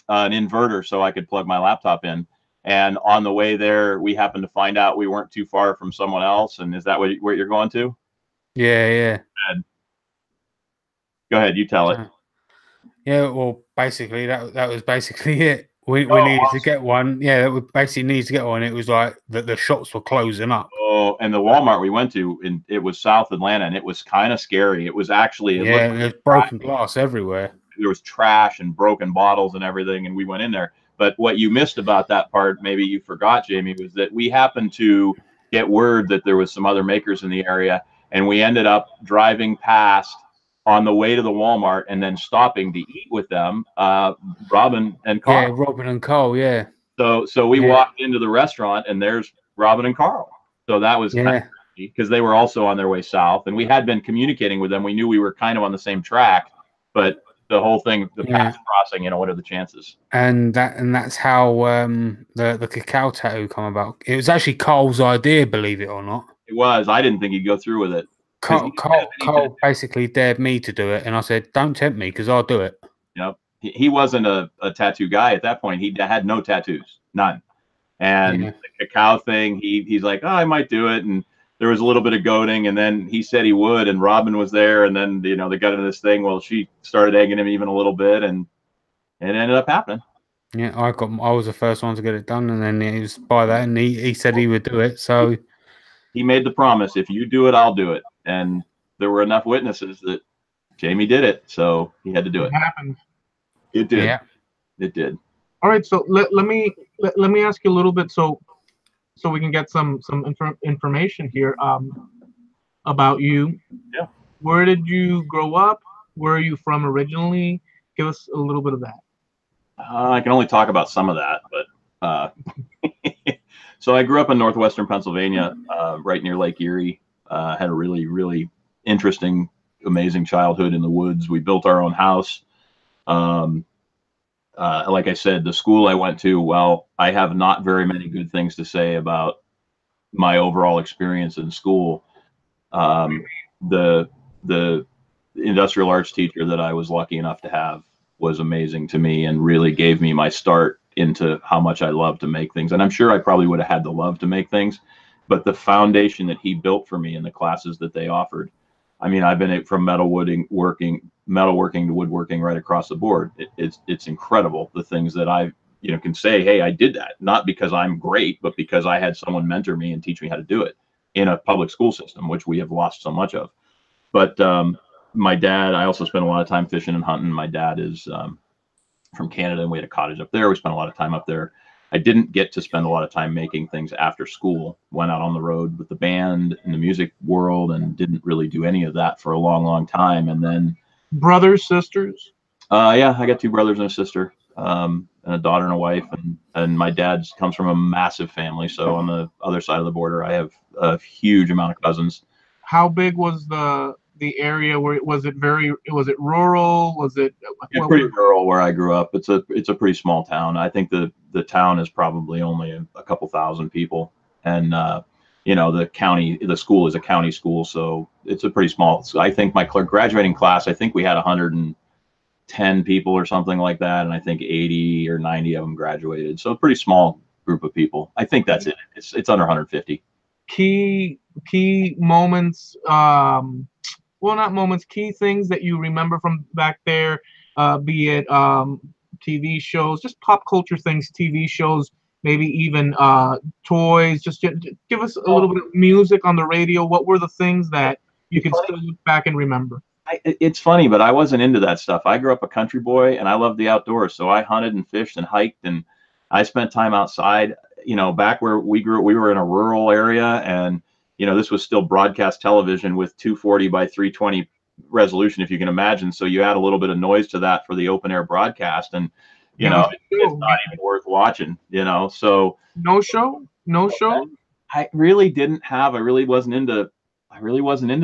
inverter so I could plug my laptop in. And on the way there, we happened to find out we weren't too far from someone else. And is that where you're going to? Yeah. Go ahead, you tell it. Yeah, well, basically that was basically it. We needed to get one. Yeah, we basically needed to get one. It was like the shops were closing up. Oh, and the Walmart we went to, it was South Atlanta, and it was kind of scary. It was actually there's broken glass everywhere. There was trash and broken bottles and everything, and we went in there. But what you missed about that part, maybe you forgot, Jamie, was that we happened to get word that there was some other makers in the area, and we ended up driving past on the way to the Walmart and then stopping to eat with them, Robin and Carl. Yeah, Robin and Carl, yeah. So we walked into the restaurant and there's Robin and Carl. So that was kind of crazy because they were also on their way south, and we had been communicating with them. We knew we were kind of on the same track, but the whole thing, the path crossing, what are the chances? And that's how the cacao tattoo come about. It was actually Carl's idea, believe it or not. It was. I didn't think he'd go through with it. Carl basically dared me to do it, and I said, "Don't tempt me, because I'll do it." Yep. He wasn't a tattoo guy at that point. He had no tattoos, none. And the cacao thing, he's like, "Oh, I might do it." And there was a little bit of goading, and then he said he would, and Robin was there, and then they got into this thing. Well, she started egging him even a little bit, and it ended up happening. Yeah, I was the first one to get it done, and then he was by that, and he said he would do it. So he made the promise: if you do it, I'll do it. And there were enough witnesses that Jamie did it, so he had to do it. It happened. It did. Yeah. It did. All right, so let me ask you a little bit, so we can get some information here about you. Yeah. Where did you grow up? Where are you from originally? Give us a little bit of that. I can only talk about some of that, but so I grew up in northwestern Pennsylvania, right near Lake Erie. Had a really, really interesting, amazing childhood in the woods. We built our own house. Like I said, the school I went to, well, I have not very many good things to say about my overall experience in school. The industrial arts teacher that I was lucky enough to have was amazing to me and really gave me my start into how much I love to make things. And I'm sure I probably would have had the love to make things, but the foundation that he built for me in the classes that they offered, I mean, I've been from metalworking to woodworking right across the board. It's incredible the things that I can say, hey, I did that, not because I'm great, but because I had someone mentor me and teach me how to do it in a public school system, which we have lost so much of. But my dad, I also spent a lot of time fishing and hunting. My dad is from Canada, and we had a cottage up there. We spent a lot of time up there. I didn't get to spend a lot of time making things after school. Went out on the road with the band in the music world and didn't really do any of that for a long, long time. And then Brothers, sisters? yeah, I got 2 brothers and a sister, and a daughter and a wife, and my dad comes from a massive family. So on the other side of the border, I have a huge amount of cousins. How big was the area? Where was it rural? Was it Pretty rural where I grew up. It's a pretty small town. I think the town is probably only a couple thousand people, and the school is a county school, so it's a pretty small. So I think my graduating class, I think we had 110 people or something like that, and I think 80 or 90 of them graduated. So a pretty small group of people. I think that's it. It's under 150. Key moments, well, not moments, key things that you remember from back there, be it TV shows, just pop culture things, TV shows, maybe even toys. Just give us a little bit of music on the radio. What were the things that you can still look back and remember? It's funny, but I wasn't into that stuff. I grew up a country boy, and I loved the outdoors. So I hunted and fished and hiked, and I spent time outside. Back where we grew up, we were in a rural area, and this was still broadcast television with 240 by 320 resolution, if you can imagine. So you add a little bit of noise to that for the open air broadcast, and it's not even worth watching. So no show. I really wasn't into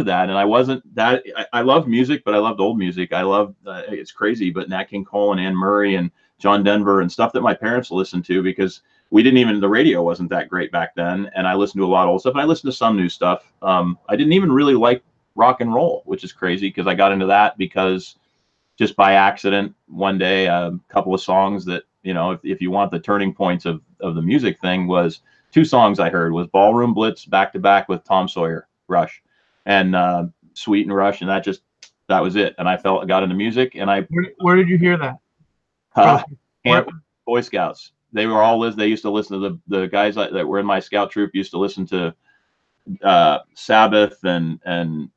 that, and I wasn't that. I love music, but I loved old music. I loved it's crazy, but Nat King Cole and Anne Murray and John Denver and stuff that my parents listened to, because the radio wasn't that great back then, and I listened to a lot of old stuff, and I listened to some new stuff. I didn't even really like rock and roll, which is crazy, because I got into that because just by accident one day, a couple of songs that, if you want the turning points of the music thing, was 2 songs I heard was Ballroom Blitz back to back with Tom Sawyer, Rush, and Sweet and Rush, and that was it. And I got into music, and where did you hear that? Camp Boy Scouts. They used to listen to the guys that were in my scout troop used to listen to Sabbath and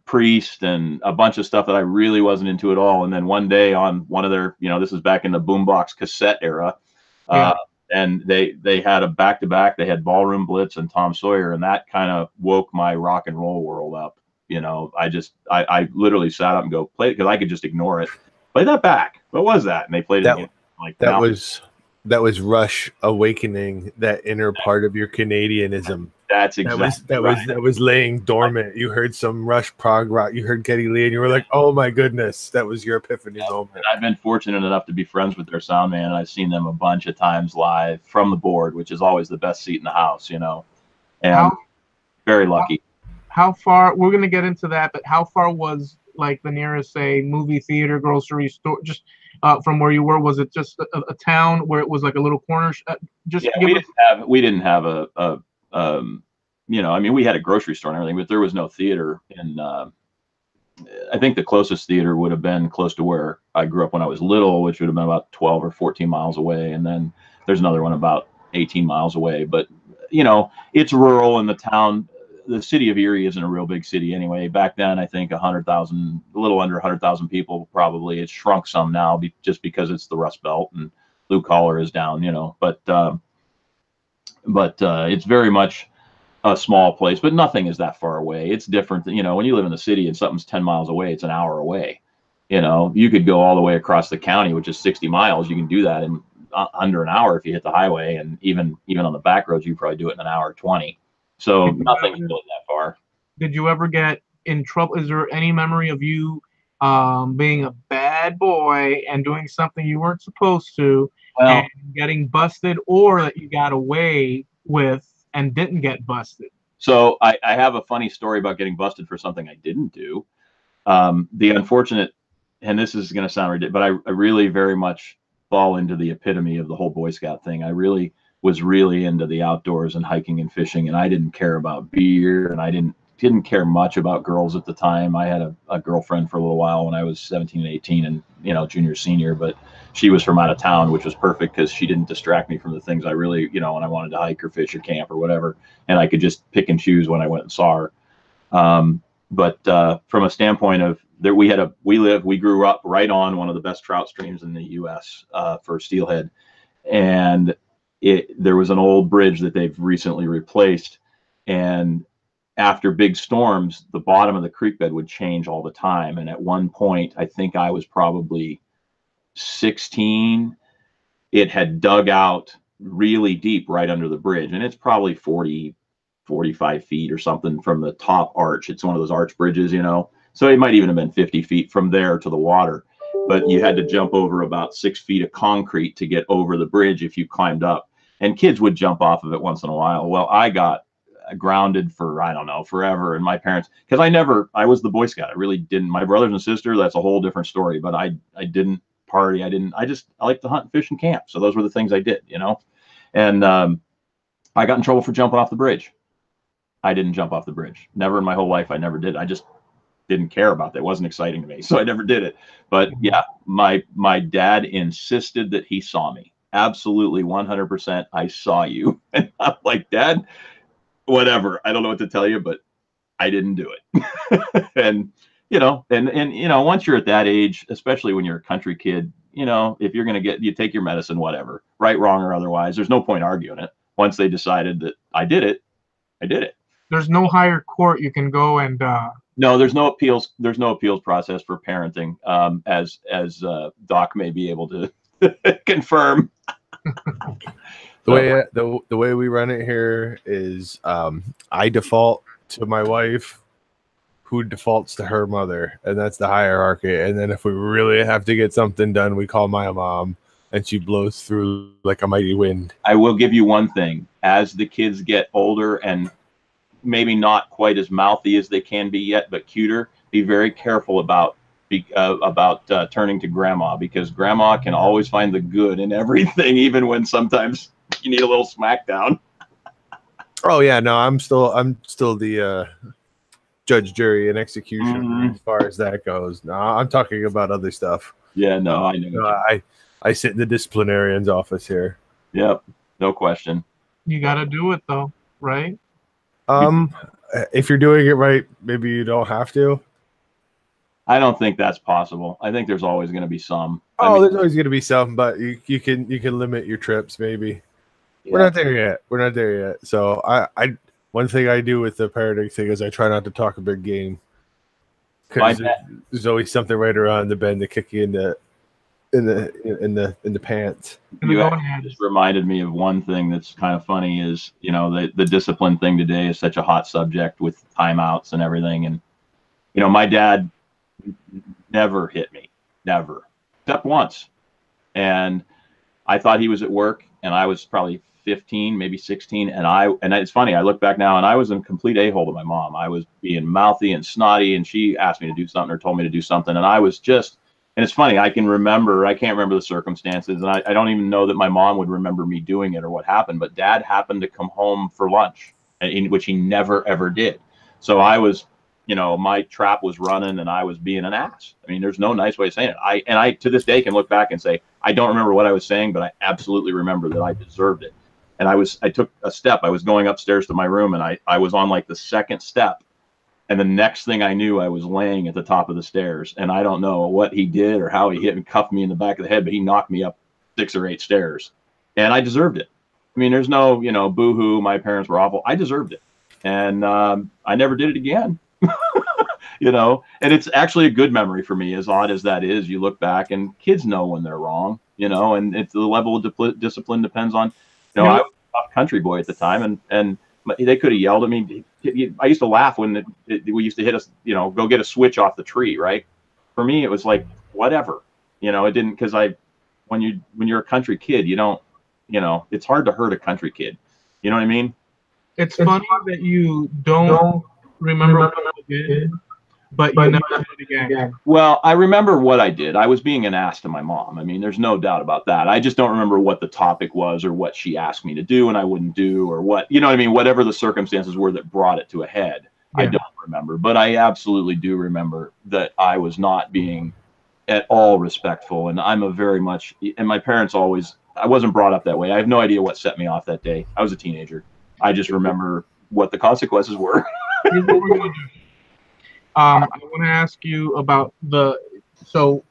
Priest and a bunch of stuff that I really wasn't into at all. And then one day on one of their, this is back in the boombox cassette era, and they had a back-to-back. They had Ballroom Blitz and Tom Sawyer, and that kind of woke my rock and roll world up. I literally sat up and go play it, because I could just ignore it. Play that back. What was that? And they played it again. That was Rush awakening that inner part of your Canadianism. That's exactly that was laying dormant. You heard some Rush prog rock. You heard Geddy Lee, and you were like, "Oh my goodness!" That was your epiphany moment. I've been fortunate enough to be friends with their sound man, and I've seen them a bunch of times live from the board, which is always the best seat in the house, And very lucky. How far? We're gonna get into that, but how far was like the nearest, say, movie theater, grocery store, just from where you were? Was it just a town where it was like a little corner? We didn't have a we had a grocery store and everything, but there was no theater. And I think the closest theater would have been close to where I grew up when I was little, which would have been about 12 or 14 miles away. And then there's another one about 18 miles away. But, it's rural, and the town, the city of Erie isn't a real big city anyway. Back then, I think 100,000, a little under 100,000 people probably. It's shrunk some now just because it's the Rust Belt and blue collar is down, but it's very much a small place, but nothing is that far away. It's different than, when you live in the city and something's 10 miles away, it's an hour away. You could go all the way across the county, which is 60 miles. You can do that in under an hour if you hit the highway, and even on the back roads, you probably do it in an hour 20. So nothing's really that far. Did you ever get in trouble? Is there any memory of you being a bad boy and doing something you weren't supposed to, and getting busted, or that you got away with and didn't get busted? So I have a funny story about getting busted for something I didn't do. The unfortunate, and this is going to sound ridiculous, but I really very much fall into the epitome of the whole Boy Scout thing. I really was really into the outdoors and hiking and fishing, and I didn't care about beer, and I didn't care much about girls at the time. I had a girlfriend for a little while when I was 17 and 18 and, junior, senior, but she was from out of town, which was perfect because she didn't distract me from the things I really, when I wanted to hike or fish or camp or whatever. And I could just pick and choose when I went and saw her. But from a standpoint of we grew up right on one of the best trout streams in the U.S. For steelhead. And there was an old bridge that they've recently replaced, and after big storms, the bottom of the creek bed would change all the time. And at one point, I think I was probably 16, it had dug out really deep right under the bridge. And it's probably 40, 45 feet or something from the top arch. It's one of those arch bridges, you know. So it might even have been 50 feet from there to the water. But you had to jump over about 6 feet of concrete to get over the bridge if you climbed up. And kids would jump off of it once in a while. Well, I got grounded for, I don't know, forever. And my parents, because I was the Boy Scout. I really didn't. My brothers and sisters, that's a whole different story. But I didn't party. I like to hunt and fish and camp. So those were the things I did, you know. And I got in trouble for jumping off the bridge. I didn't jump off the bridge. Never in my whole life. I never did. I just didn't care about that. It wasn't exciting to me. So I never did it. But yeah, my dad insisted that he saw me. Absolutely 100%. I saw you. And I'm like, Dad, whatever. I don't know what to tell you, but I didn't do it. And, you know, and, you know, once you're at that age, especially when you're a country kid, you know, if you're going to you take your medicine, whatever, right, wrong, or otherwise, there's no point arguing it. Once they decided that I did it, I did it. There's no higher court you can go and, no, there's no appeals. There's no appeals process for parenting, as Doc may be able to confirm. The way we run it here is I default to my wife, who defaults to her mother, and that's the hierarchy. And then if we really have to get something done, we call my mom, and she blows through like a mighty wind. I will give you one thing: as the kids get older and maybe not quite as mouthy as they can be yet, but cuter, be very careful about turning to grandma, because grandma can always find the good in everything, even when sometimes you need a little smackdown. Oh yeah, no, I'm still the judge, jury, and executioner as far as that goes. No, I'm talking about other stuff. Yeah, no, I know. I sit in the disciplinarian's office here. Yep, no question. You got to do it though, right? If you're doing it right, maybe you don't have to. I don't think that's possible. I think there's always going to be some. There's always going to be some, but you can limit your trips maybe. Yeah. We're not there yet. So I one thing I do with the parenting thing is I try not to talk a big game, because there's always something right around the bend to kick you in the pants. You just reminded me of one thing that's kind of funny is, you know, the discipline thing today is such a hot subject with timeouts and everything. And, you know, my dad never hit me, never, except once. And I thought he was at work, and I was probably 15, maybe 16. And it's funny, I look back now, and I was in complete a-hole to my mom. I was being mouthy and snotty, and she asked me to do something or told me to do something. And I was just, and it's funny, I can't remember the circumstances. And I don't even know that my mom would remember me doing it or what happened, but Dad happened to come home for lunch, which he never, ever did. So I was, you know, my trap was running and I was being an ass. I mean, there's no nice way of saying it. I to this day can look back and say, I don't remember what I was saying, but I absolutely remember that I deserved it. And I took a step. I was going upstairs to my room, and I was on like the second step. And the next thing I knew, I was laying at the top of the stairs. And I don't know what he did or how he hit and cuffed me in the back of the head, but he knocked me up 6 or 8 stairs. And I deserved it. I mean, there's no, you know, boo-hoo, my parents were awful. I deserved it. And I never did it again. You know, and it's actually a good memory for me, as odd as that is. You look back, and kids know when they're wrong, you know, and it's the level of discipline depends on, you know, I was a tough country boy at the time, and they could have yelled at me. I used to laugh when we used to hit us, you know, go get a switch off the tree, right? For me, it was like, whatever, you know, it didn't, because when you're a country kid, you don't, you know, it's hard to hurt a country kid. You know what I mean? It's funny that you don't remember what you did, but you never did it again. Well, I remember what I did. I was being an ass to my mom. I mean, there's no doubt about that. I just don't remember what the topic was or what she asked me to do and I wouldn't do, or what, you know what I mean? Whatever the circumstances were that brought it to a head, yeah. I don't remember. But I absolutely do remember that I was not being at all respectful. And I'm a very much, and my parents always, I wasn't brought up that way. I have no idea what set me off that day. I was a teenager. I just remember what the consequences were. Here's what we're going to do. I want to ask you about so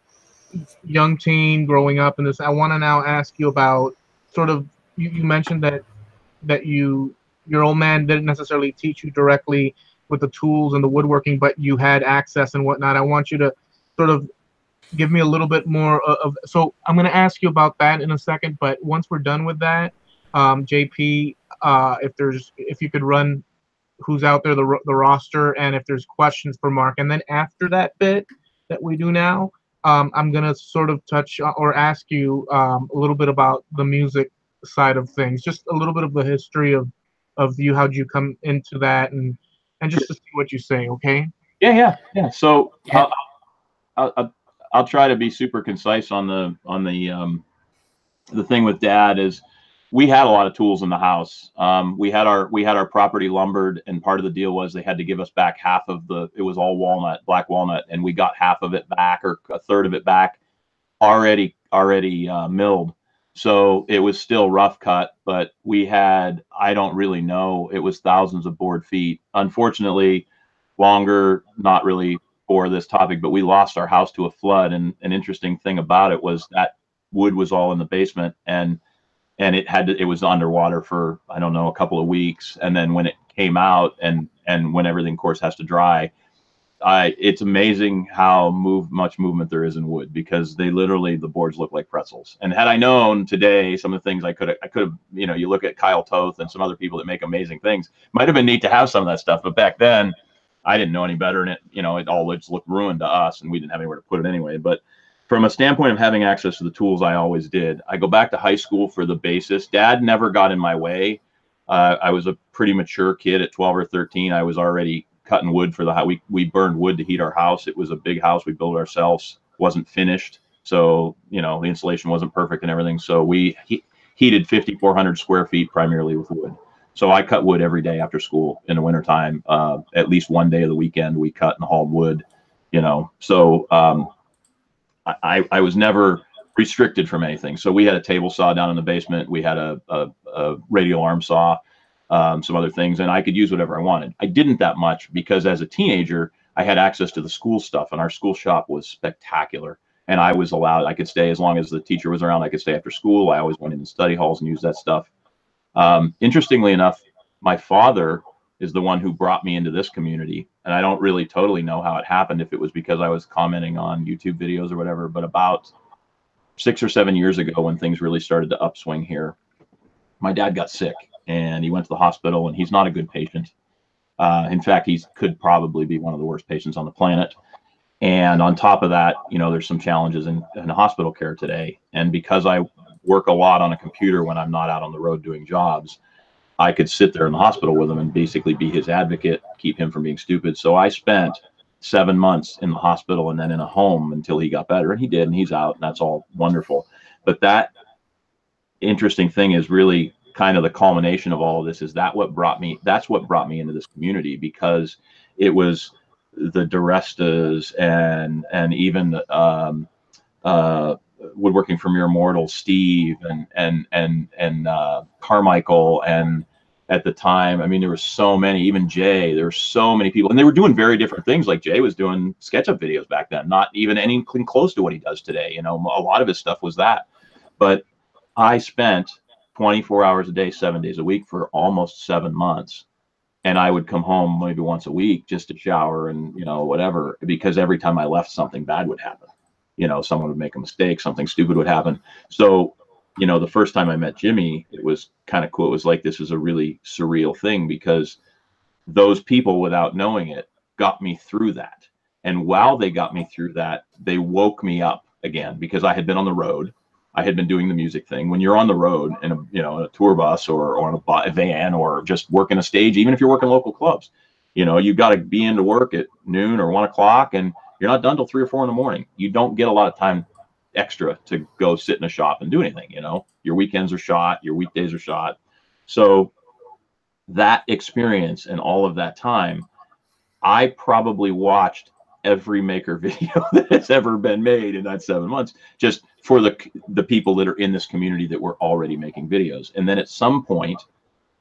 young teen growing up in this. I want to now ask you about sort of you mentioned that your old man didn't necessarily teach you directly with the tools and the woodworking, but you had access and whatnot. I want you to sort of give me a little bit more so I'm going to ask you about that in a second, but once we're done with that, JP, if you could run who's out there, the roster, and if there's questions for Mark. And then after that bit that we do now, I'm going to sort of touch or ask you a little bit about the music side of things, just a little bit of the history of you, how'd you come into that, and just to see what you say, okay? Yeah. So Yeah. I'll try to be super concise on the thing with Dad is we had a lot of tools in the house. We had our property lumbered, and part of the deal was they had to give us back half of it was all walnut, black walnut, and we got half of it back, or a third of it back, already milled. So it was still rough cut, but we had, I don't really know, it was thousands of board feet. Unfortunately, longer, not really for this topic, but we lost our house to a flood. And an interesting thing about it was that wood was all in the basement, and it was underwater for, I don't know, a couple of weeks. And then when it came out, and when everything, of course, has to dry, it's amazing how much movement there is in wood, because the boards look like pretzels. And had I known today some of the things I could have, you look at Kyle Toth and some other people that make amazing things, might have been neat to have some of that stuff. But back then I didn't know any better, and it all just looked ruined to us, and we didn't have anywhere to put it anyway. But from a standpoint of having access to the tools, I always did. I go back to high school for the basis. Dad never got in my way. I was a pretty mature kid at 12 or 13. I was already cutting wood for the house. We burned wood to heat our house. It was a big house. We built it ourselves. Wasn't finished. So, the insulation wasn't perfect and everything. So we heated 5,400 square feet primarily with wood. So I cut wood every day after school in the wintertime. At least one day of the weekend, we cut and hauled wood, So I was never restricted from anything. So we had a table saw down in the basement. We had a radial arm saw. Some other things, and I could use whatever I wanted. I didn't that much because as a teenager, I had access to the school stuff, and our school shop was spectacular. And I was allowed, I could stay as long as the teacher was around. I could stay after school. I always went in the study halls and used that stuff. Interestingly enough, my father is the one who brought me into this community. And I don't really totally know how it happened, if it was because I was commenting on YouTube videos or whatever, but about 6 or 7 years ago, when things really started to upswing here, my dad got sick. And he went to the hospital, and he's not a good patient. In fact, he could probably be one of the worst patients on the planet. And on top of that, there's some challenges in hospital care today. And because I work a lot on a computer when I'm not out on the road doing jobs, I could sit there in the hospital with him and basically be his advocate, keep him from being stupid. So I spent 7 months in the hospital and then in a home until he got better. And he did, and he's out, and that's all wonderful. But that interesting thing is really kind of the culmination of all of this. That's what brought me into this community, because it was the DeRestas and even Woodworking for Mere Mortals, Steve and Carmichael, and at the time, I mean, there were so many, even Jay, there were so many people, and they were doing very different things. Like Jay was doing SketchUp videos back then, not even anything close to what he does today. A lot of his stuff was that. But I spent 24 hours a day, 7 days a week for almost 7 months. And I would come home maybe once a week just to shower and, whatever, because every time I left, something bad would happen. Someone would make a mistake, something stupid would happen. So, the first time I met Jimmy, it was kind of cool. It was like, this is a really surreal thing, because those people, without knowing it, got me through that. And while they got me through that, they woke me up again, because I had been on the road. I had been doing the music thing. When you're on the road in a tour bus or on a van, or just working a stage, even if you're working local clubs, you got to be into work at noon or 1 o'clock, and you're not done till 3 or 4 in the morning. You don't get a lot of time extra to go sit in a shop and do anything. Your weekends are shot, your weekdays are shot. So that experience and all of that time, I probably watched every maker video that has ever been made in that 7 months, just for the people that are in this community that were already making videos. And then at some point,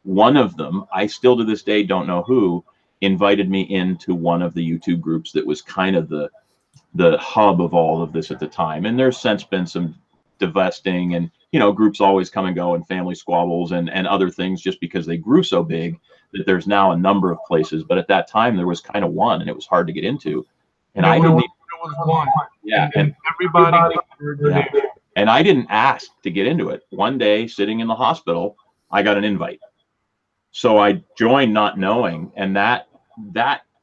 one of them, I still to this day don't know who, invited me into one of the YouTube groups that was kind of the hub of all of this at the time. And there's since been some divesting, and groups always come and go, and family squabbles and other things, just because they grew so big that there's now a number of places. But at that time there was kind of one, and it was hard to get into. And I didn't. There was one. Yeah, and everybody. Yeah. And I didn't ask to get into it. One day, sitting in the hospital, I got an invite. So I joined not knowing, and that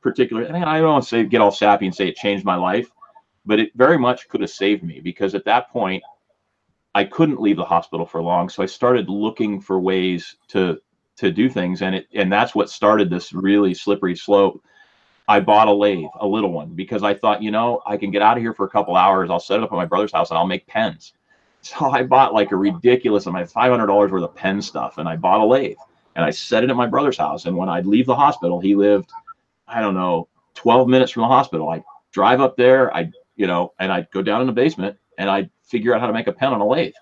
particular, and I don't want to say get all sappy and say it changed my life, but it very much could have saved me, because at that point I couldn't leave the hospital for long. So I started looking for ways to do things, and that's what started this really slippery slope. I bought a lathe, a little one, because I thought, I can get out of here for a couple hours. I'll set it up at my brother's house and I'll make pens. So I bought like a ridiculous amount, $500 worth of pen stuff, and I bought a lathe and I set it at my brother's house. And when I'd leave the hospital, he lived, I don't know, 12 minutes from the hospital. I'd drive up there, and I'd go down in the basement and I'd figure out how to make a pen on a lathe.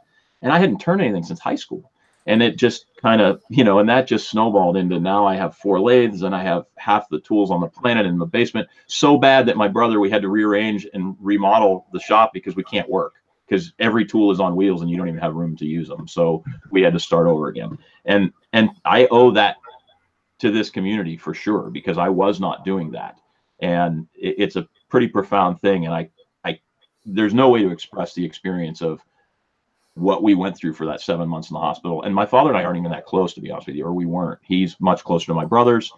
And I hadn't turned anything since high school. And it just kind of, and that just snowballed into, now I have 4 lathes and I have half the tools on the planet in the basement. So bad that my brother, we had to rearrange and remodel the shop because we can't work, because every tool is on wheels and you don't even have room to use them. So we had to start over again. And I owe that to this community for sure, because I was not doing that. And it's a pretty profound thing. And I there's no way to express the experience of what we went through for that 7 months in the hospital. And my father and I aren't even that close, to be honest with you, or we weren't. He's much closer to my brothers,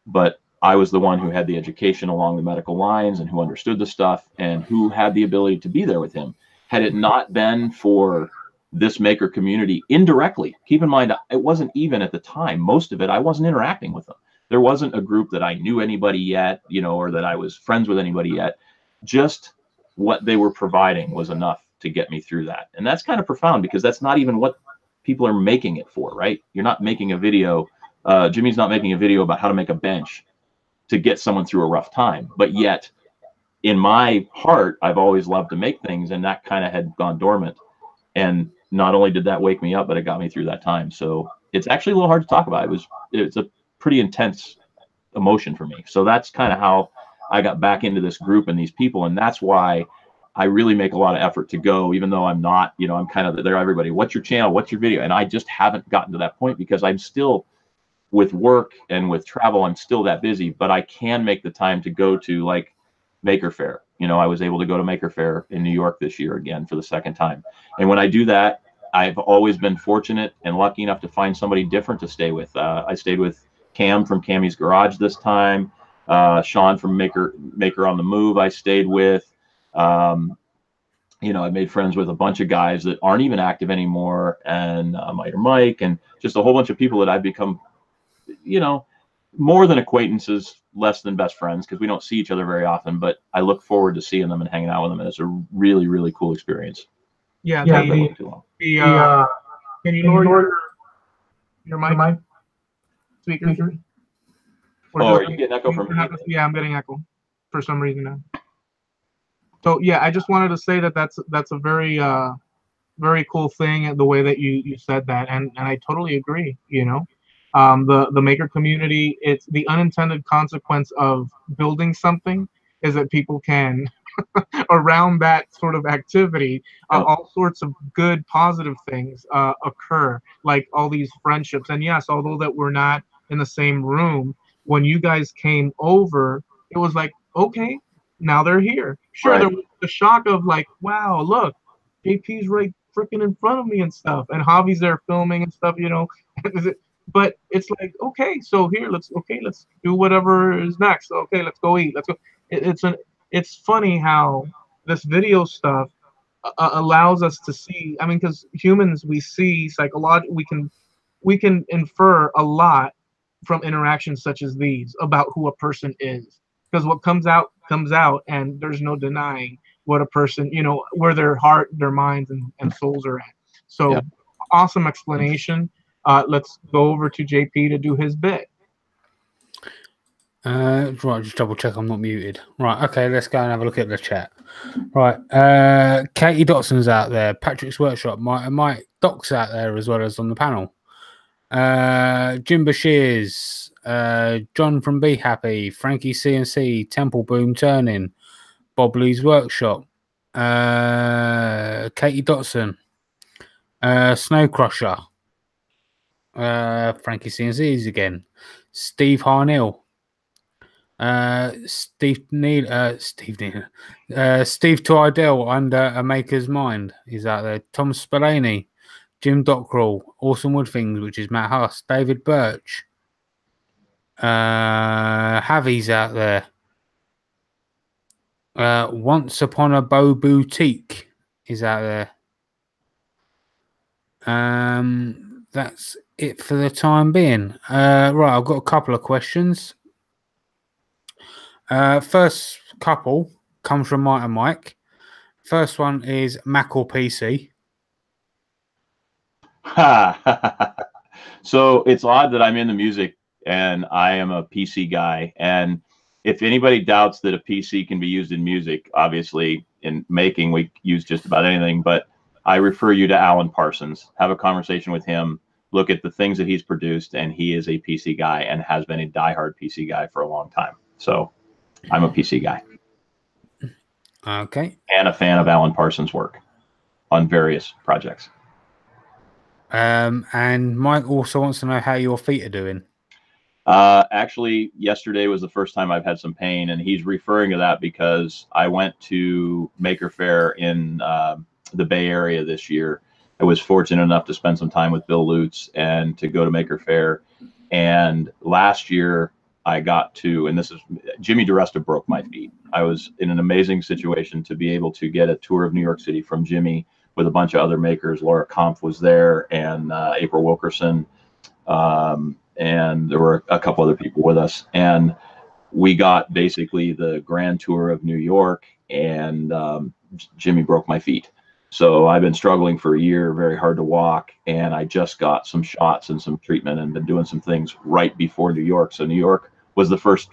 but I was the one who had the education along the medical lines and who understood the stuff and who had the ability to be there with him. Had it not been for this maker community indirectly, keep in mind, it wasn't even at the time, most of it, I wasn't interacting with them. There wasn't a group that I knew anybody yet, or that I was friends with anybody yet. Just what they were providing was enough to get me through that. And that's kind of profound, because that's not even what people are making it for, right? You're not making a video. Jimmy's not making a video about how to make a bench to get someone through a rough time. But yet, in my heart, I've always loved to make things, and that kind of had gone dormant. And not only did that wake me up, but it got me through that time. So it's actually a little hard to talk about. It's a pretty intense emotion for me. So that's kind of how I got back into this group and these people. And that's why I really make a lot of effort to go, even though I'm not, I'm kind of there. Everybody, what's your channel? What's your video? And I just haven't gotten to that point, because I'm still, with work and with travel, I'm still that busy, but I can make the time to go to like Maker Faire. I was able to go to Maker Faire in New York this year again for the second time. And when I do that, I've always been fortunate and lucky enough to find somebody different to stay with. I stayed with Cam from Cammy's Garage this time. Sean from Maker on the Move I stayed with. I made friends with a bunch of guys that aren't even active anymore, and Mike, and just a whole bunch of people that I've become, more than acquaintances, less than best friends, because we don't see each other very often, but I look forward to seeing them and hanging out with them. And it's a really, really cool experience. Yeah. Can you lower your mic? Speaker? Are you getting echo from me? Yeah, I'm getting echo for some reason now. So yeah, I just wanted to say that's a very very cool thing, the way that you said that, and I totally agree. The maker community, it's the unintended consequence of building something is that people can around that sort of activity, all sorts of good positive things occur, like all these friendships. And yes, although that we're not in the same room, when you guys came over, it was like, okay, now they're here. Sure, right. There was the shock of like, wow, look, JP's right freaking in front of me and stuff, and Javi's there filming and stuff, But it's like, okay, so here, let's do whatever is next. Okay, let's go eat. Let's go. It's funny how this video stuff allows us to see. I mean, because humans, we see psychologically, we can infer a lot from interactions such as these about who a person is. Because what comes out, and there's no denying what a person, where their heart, their minds, and souls are at. So, yeah. Awesome explanation. Let's go over to JP to do his bit. Right, just double check I'm not muted. Right, okay, let's go and have a look at the chat. Right, Katie Dotson's out there, Patrick's Workshop, Mike Doc's out there as well as on the panel. Jim Bashir's, John from Be Happy, Frankie CNC, Temple Boom Turning, Bob Lee's Workshop, Katie Dotson, Snow Crusher. Frankie CNCs again. Steve Harnell. Steve Tydell under a Maker's Mind. He's out there. Tom Spillane. Jim Dockrell. Awesome Wood Things, which is Matt Huss. David Birch. Javi's out there. Once Upon a Bow Boutique is out there. That's it for the time being. Right, I've got a couple of questions. First couple comes from Mike and Mike. First one is Mac or PC? So it's odd that I'm in the music and I am a PC guy. And if anybody doubts that a PC can be used in music, obviously in making, we use just about anything, but I refer you to Alan Parsons. Have a conversation with him. Look at the things that he's produced, and he is a PC guy and has been a diehard PC guy for a long time. So I'm a PC guy. Okay. And a fan of Alan Parsons' work on various projects. And Mike also wants to know how your feet are doing. Actually, yesterday was the first time I've had some pain, and he's referring to that because I went to Maker Faire in the Bay Area this year. I was fortunate enough to spend some time with Bill Lutz and to go to Maker Faire. And last year I got to, and this is, Jimmy DiResta broke my feet. I was in an amazing situation to be able to get a tour of New York City from Jimmy with a bunch of other makers. Laura Kampf was there, and April Wilkerson, and there were a couple other people with us. And we got basically the grand tour of New York, and Jimmy broke my feet. So I've been struggling for a year, very hard to walk, and I just got some shots and some treatment and been doing some things right before New York. So New York was the first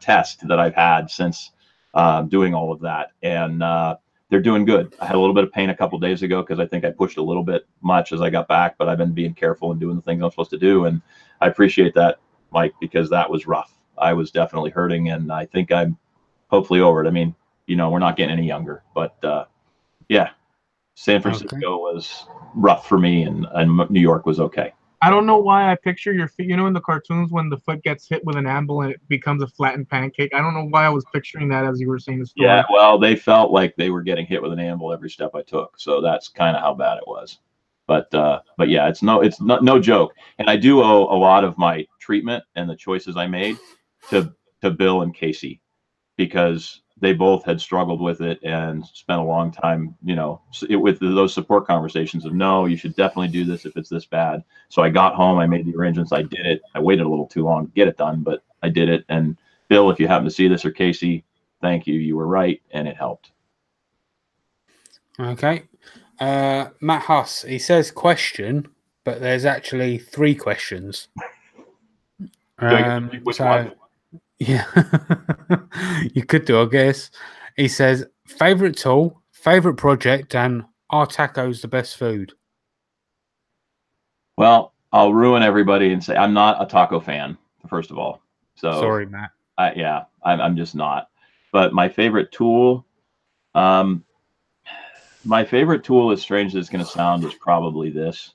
test that I've had since doing all of that, and they're doing good. I had a little bit of pain a couple of days ago because I think I pushed a little bit much as I got back, but I've been being careful and doing the things I'm supposed to do, and I appreciate that, Mike, because that was rough. I was definitely hurting, and I think I'm hopefully over it. I mean, you know, we're not getting any younger, but yeah, San Francisco was rough for me, and New York was okay. I don't know why I picture your feet. You know, in the cartoons when the foot gets hit with an anvil and it becomes a flattened pancake. I don't know why I was picturing that as you were saying the story. Yeah, well, they felt like they were getting hit with an anvil every step I took, so that's kind of how bad it was. But yeah, it's no joke. And I do owe a lot of my treatment and the choices I made to Bill and Casey, because they both had struggled with it and spent a long time, you know, with those support conversations of, no, you should definitely do this if it's this bad. So I got home, I made the arrangements, I did it. I waited a little too long to get it done, but I did it. And Bill, if you happen to see this, or Casey, thank you. You were right, and it helped. Okay. Matt Huss, he says question, but there's actually 3 questions. Yeah, you could do, I guess. He says, favorite tool, favorite project, and are tacos the best food? Well, I'll ruin everybody and say I'm not a taco fan, first of all. So sorry, Matt. I'm just not. But my favorite tool, as strange as it's going to sound, is probably this.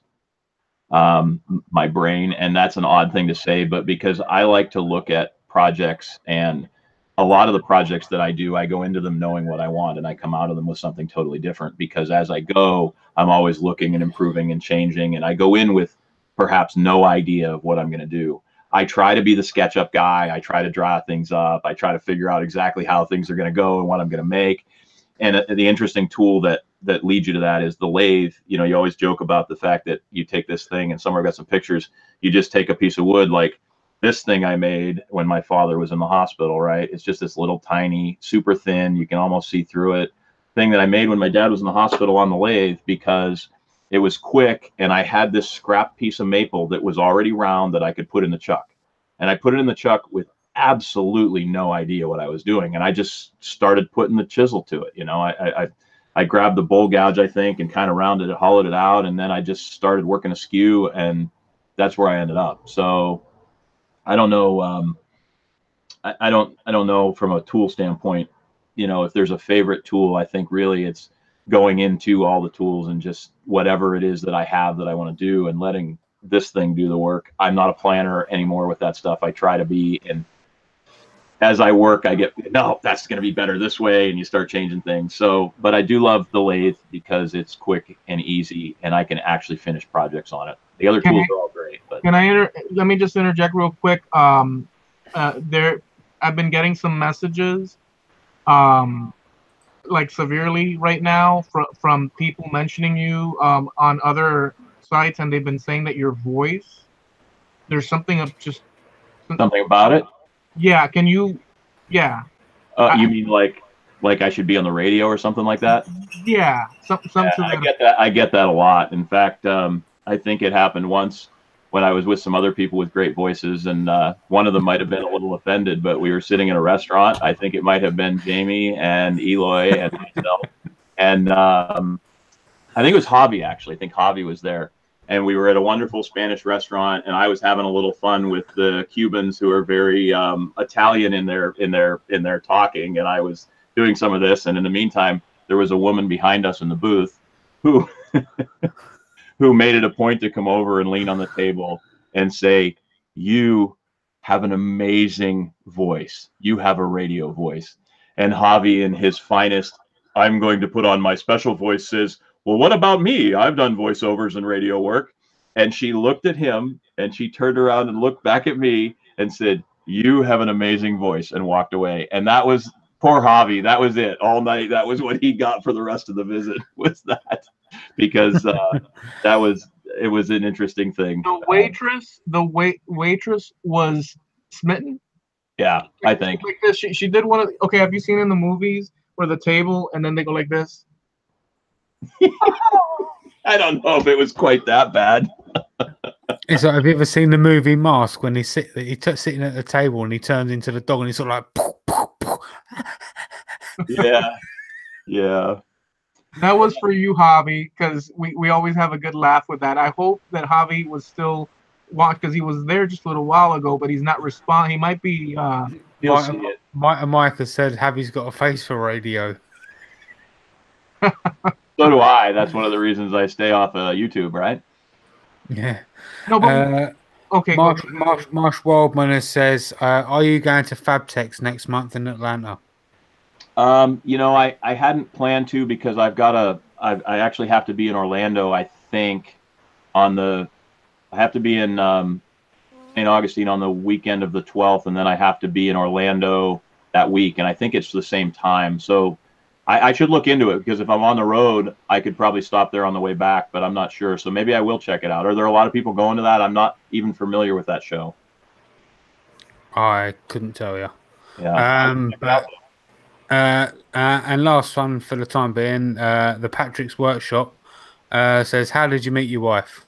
My brain, and that's an odd thing to say, but because I like to look at projects, and a lot of the projects that I do, I go into them knowing what I want, and I come out of them with something totally different, because as I go, I'm always looking and improving and changing, and I go in with perhaps no idea of what I'm going to do. I try to be the SketchUp guy. I try to draw things up. I try to figure out exactly how things are going to go and what I'm going to make. And the interesting tool that leads you to that is the lathe. You know, you always joke about the fact that you take this thing, and somewhere I've got some pictures, you just take a piece of wood, like this thing I made when my father was in the hospital, right? It's just this little tiny, super thin, you can almost see through it, thing that I made when my dad was in the hospital on the lathe, because it was quick, and I had this scrap piece of maple that was already round that I could put in the chuck. And I put it in the chuck with absolutely no idea what I was doing. And I just started putting the chisel to it. You know, I grabbed the bowl gouge, I think, and kind of rounded it, hollowed it out. And then I just started working a skew, and that's where I ended up. So I don't know. I don't know from a tool standpoint, you know, if there's a favorite tool. I think really it's going into all the tools and just whatever it is that I have that I want to do and letting this thing do the work. I'm not a planner anymore with that stuff. I try to be, and as I work, I get, no, that's going to be better this way. And you start changing things. So, but I do love the lathe because it's quick and easy and I can actually finish projects on it. The other tools are all great, but let me just interject real quick. I've been getting some messages, like severely right now from people mentioning you on other sites, and they've been saying that your voice, there's something something about it. Yeah, can you? Yeah. You mean like I should be on the radio or something like that? Yeah, I get that a lot. In fact, I think it happened once when I was with some other people with great voices, and one of them might have been a little offended, but we were sitting in a restaurant. I think it might have been Jamie and Eloy and myself, and I think it was Javi, actually. I think Javi was there. And we were at a wonderful Spanish restaurant, and I was having a little fun with the Cubans who are very Italian in their talking, and I was doing some of this. And in the meantime, there was a woman behind us in the booth who who made it a point to come over and lean on the table and say, "You have an amazing voice. You have a radio voice." And Javi, in his finest, I'm going to put on my special voice, says, "Well, what about me? I've done voiceovers and radio work." And she looked at him and she turned around and looked back at me and said, "You have an amazing voice," and walked away. And that was poor Javi. That was it all night. That was what he got for the rest of the visit, was that, because it was an interesting thing. The waitress was smitten. Yeah, I think. Like this, she did one of. Okay, have you seen in the movies where the table and then they go like this? I don't know if it was quite that bad. It's like, have you ever seen the movie Mask when he's sitting at the table and he turns into the dog and he's sort of like, yeah. That was for you, Javi, because we always have a good laugh with that. I hope that Javi was still watching, because he was there just a little while ago, but he's not responding. He might be. You'll see it. Mike has said Javi's got a face for radio. So do I. That's one of the reasons I stay off of YouTube, right? Yeah. No, but okay. Marsh Wildman says, "Are you going to Fabtex next month in Atlanta?" I hadn't planned to, because I actually have to be in Orlando. I think I have to be in St. Augustine on the weekend of the 12th, and then I have to be in Orlando that week, and I think it's the same time. So I should look into it, because if I'm on the road, I could probably stop there on the way back, but I'm not sure. So maybe I will check it out. Are there a lot of people going to that? I'm not even familiar with that show. I couldn't tell you. Yeah. And last one for the time being, the Patrick's Workshop says, "How did you meet your wife?"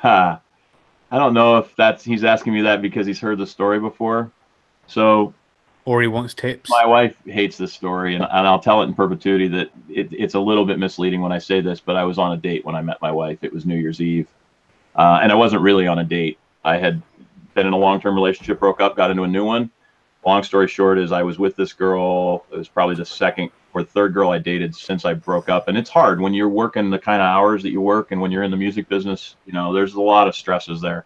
I don't know if he's asking me that because he's heard the story before. So, or he wants tips. My wife hates this story, and I'll tell it in perpetuity that it's a little bit misleading when I say this, but I was on a date when I met my wife. It was New Year's Eve. And I wasn't really on a date. I had been in a long-term relationship, broke up, got into a new one. Long story short is I was with this girl. It was probably the second or third girl I dated since I broke up. And it's hard when you're working the kind of hours that you work, and when you're in the music business, there's a lot of stresses there.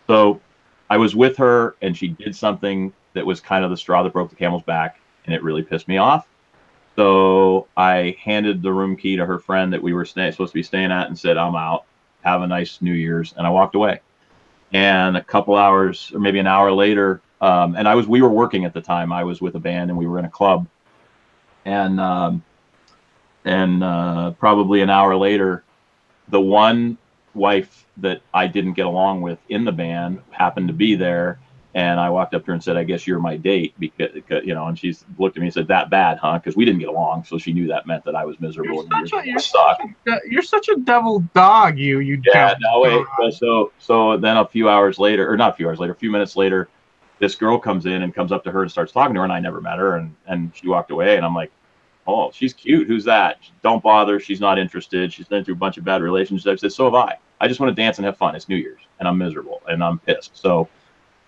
So I was with her, and she did something that was kind of the straw that broke the camel's back, and it really pissed me off. So I handed the room key to her friend that we were supposed to be staying at and said, "I'm out. Have a nice New Year's." And I walked away. And a couple hours, or maybe an hour later, and we were working at the time. I was with a band, and we were in a club. And probably an hour later, the one wife that I didn't get along with in the band happened to be there. And I walked up to her and said, "I guess you're my date," because and she looked at me and said, "That bad, huh?" Because we didn't get along. So she knew that meant that I was miserable. You're such a devil dog, you. Yeah, no, wait. So then a few minutes later, this girl comes in and comes up to her and starts talking to her, and I never met her, and she walked away, and I'm like, "Oh, she's cute. Who's that?" Don't bother. She's not interested. She's been through a bunch of bad relationships. I said, "So have I. I just want to dance and have fun. It's New Year's, and I'm miserable, and I'm pissed." So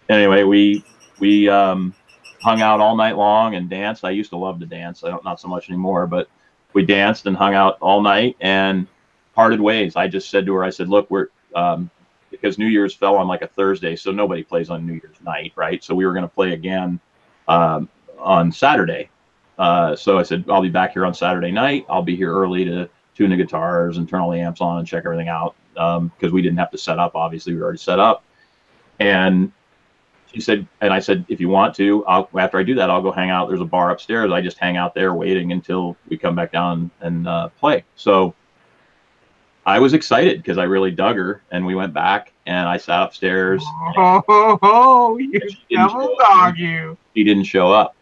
anyway, we hung out all night long and danced. I used to love to dance. Not so much anymore, but we danced and hung out all night and parted ways. I just said to her, I said, look, we're because New Year's fell on like a Thursday, so nobody plays on New Year's night, right? So we were going to play again on Saturday. So I said, I'll be back here on Saturday night. I'll be here early to tune the guitars and turn all the amps on and check everything out, because we didn't have to set up. Obviously, we were already set up. And she said, and I said, if you want to, after I do that, I'll go hang out. There's a bar upstairs. I just hang out there waiting until we come back down and play. So I was excited because I really dug her, and we went back and I sat upstairs. You devil dog, you. She didn't show up.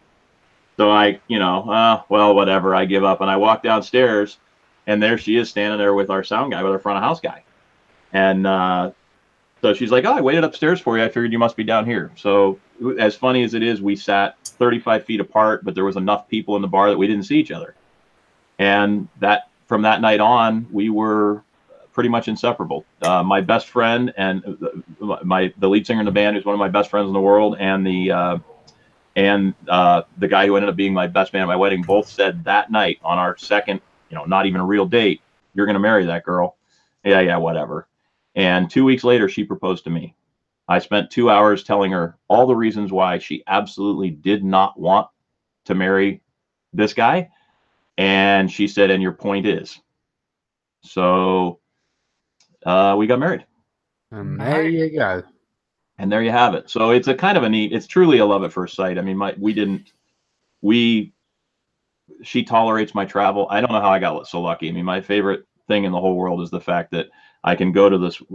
So I, well, whatever, I give up. And I walk downstairs, and there she is standing there with our sound guy, with our front of house guy. And so she's like, oh, I waited upstairs for you. I figured you must be down here. So as funny as it is, we sat 35 feet apart, but there was enough people in the bar that we didn't see each other. And from that night on, we were pretty much inseparable. My best friend and the lead singer in the band, who's one of my best friends in the world, and the guy who ended up being my best man at my wedding, both said that night on our second, not even a real date, you're going to marry that girl. Yeah, whatever. And 2 weeks later, she proposed to me. I spent 2 hours telling her all the reasons why she absolutely did not want to marry this guy. And she said, and your point is. So we got married. And there you go. And there you have it. So it's a kind of it's truly a love at first sight. I mean, she tolerates my travel. I don't know how I got so lucky. I mean, my favorite thing in the whole world is the fact that I can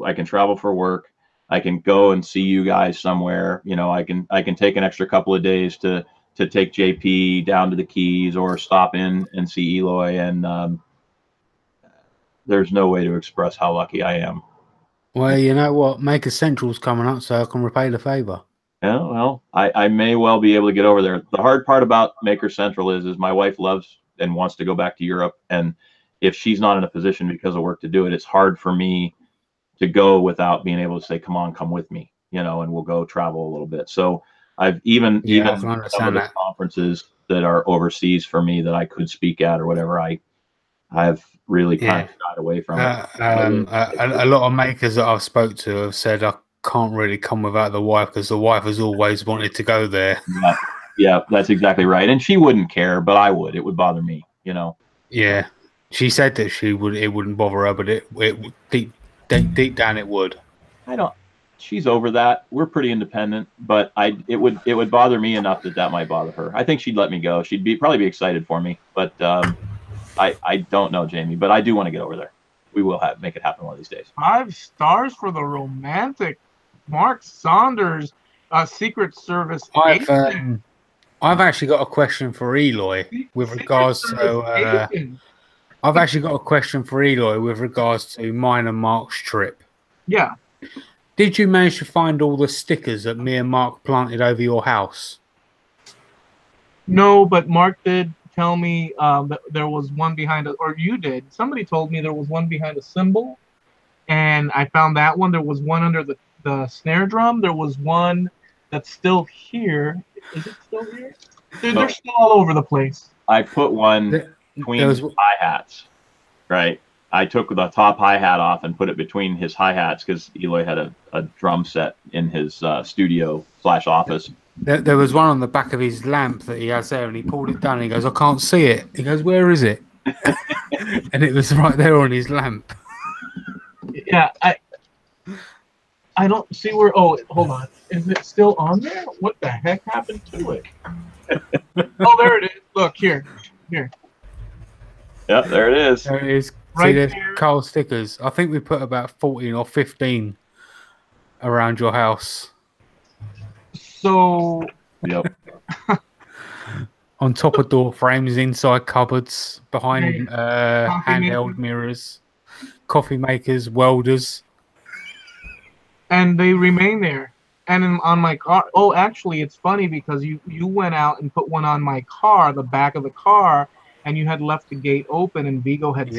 I can travel for work. I can go and see you guys somewhere. I can take an extra couple of days to take JP down to the Keys or stop in and see Eloy. And there's no way to express how lucky I am. Well, you know what? Maker Central's coming up, so I can repay the favor. Yeah, well, I may well be able to get over there. The hard part about Maker Central is my wife loves and wants to go back to Europe. And if she's not in a position because of work to do it, it's hard for me to go without being able to say, come on, come with me, and we'll go travel a little bit. So I've even some of the conferences that are overseas for me that I could speak at or whatever, I've really kind of got away from it. A lot of makers that I've spoke to have said I can't really come without the wife because the wife has always wanted to go there. Yeah, that's exactly right. And she wouldn't care, but I would. It would bother me, Yeah. She said that it wouldn't bother her, but it deep down it would. She's over that. We're pretty independent, but it would bother me enough that might bother her. I think she'd let me go. She'd probably be excited for me, but I don't know, Jamie, but I do want to get over there. We will make it happen one of these days. 5 stars for the romantic Mark Saunders, Secret Service agent. I've actually got a question for Eloy with regards to. I've actually got a question for Eloy with regards to mine and Mark's trip. Yeah. Did you manage to find all the stickers that me and Mark planted over your house? No, but Mark did tell me that there was one behind or you did. Somebody told me there was one behind a cymbal, and I found that one. There was one under the snare drum. There was one that's still here. Is it still here? They're still all over the place. I put one between his hi-hats, right? I took the top hi-hat off and put it between his hi-hats because Eloy had a drum set in his studio/office. There was one on the back of his lamp that he has there, and he pulled it down and he goes, I can't see it. He goes, where is it? And it was right there on his lamp. Yeah, I don't see where. Oh, hold on. Is it still on there? What the heck happened to it? Oh, there it is. Look, here. Yep, there it is. There it is. Right see, there's there. Carl stickers. I think we put about 14 or 15 around your house. So. Yep. On top of door frames, inside cupboards, behind handheld mirrors, coffee makers, welders. And they remain there. And on my car. Oh, actually, it's funny because you went out and put one on my car, the back of the car, and you had left the gate open, and Vigo had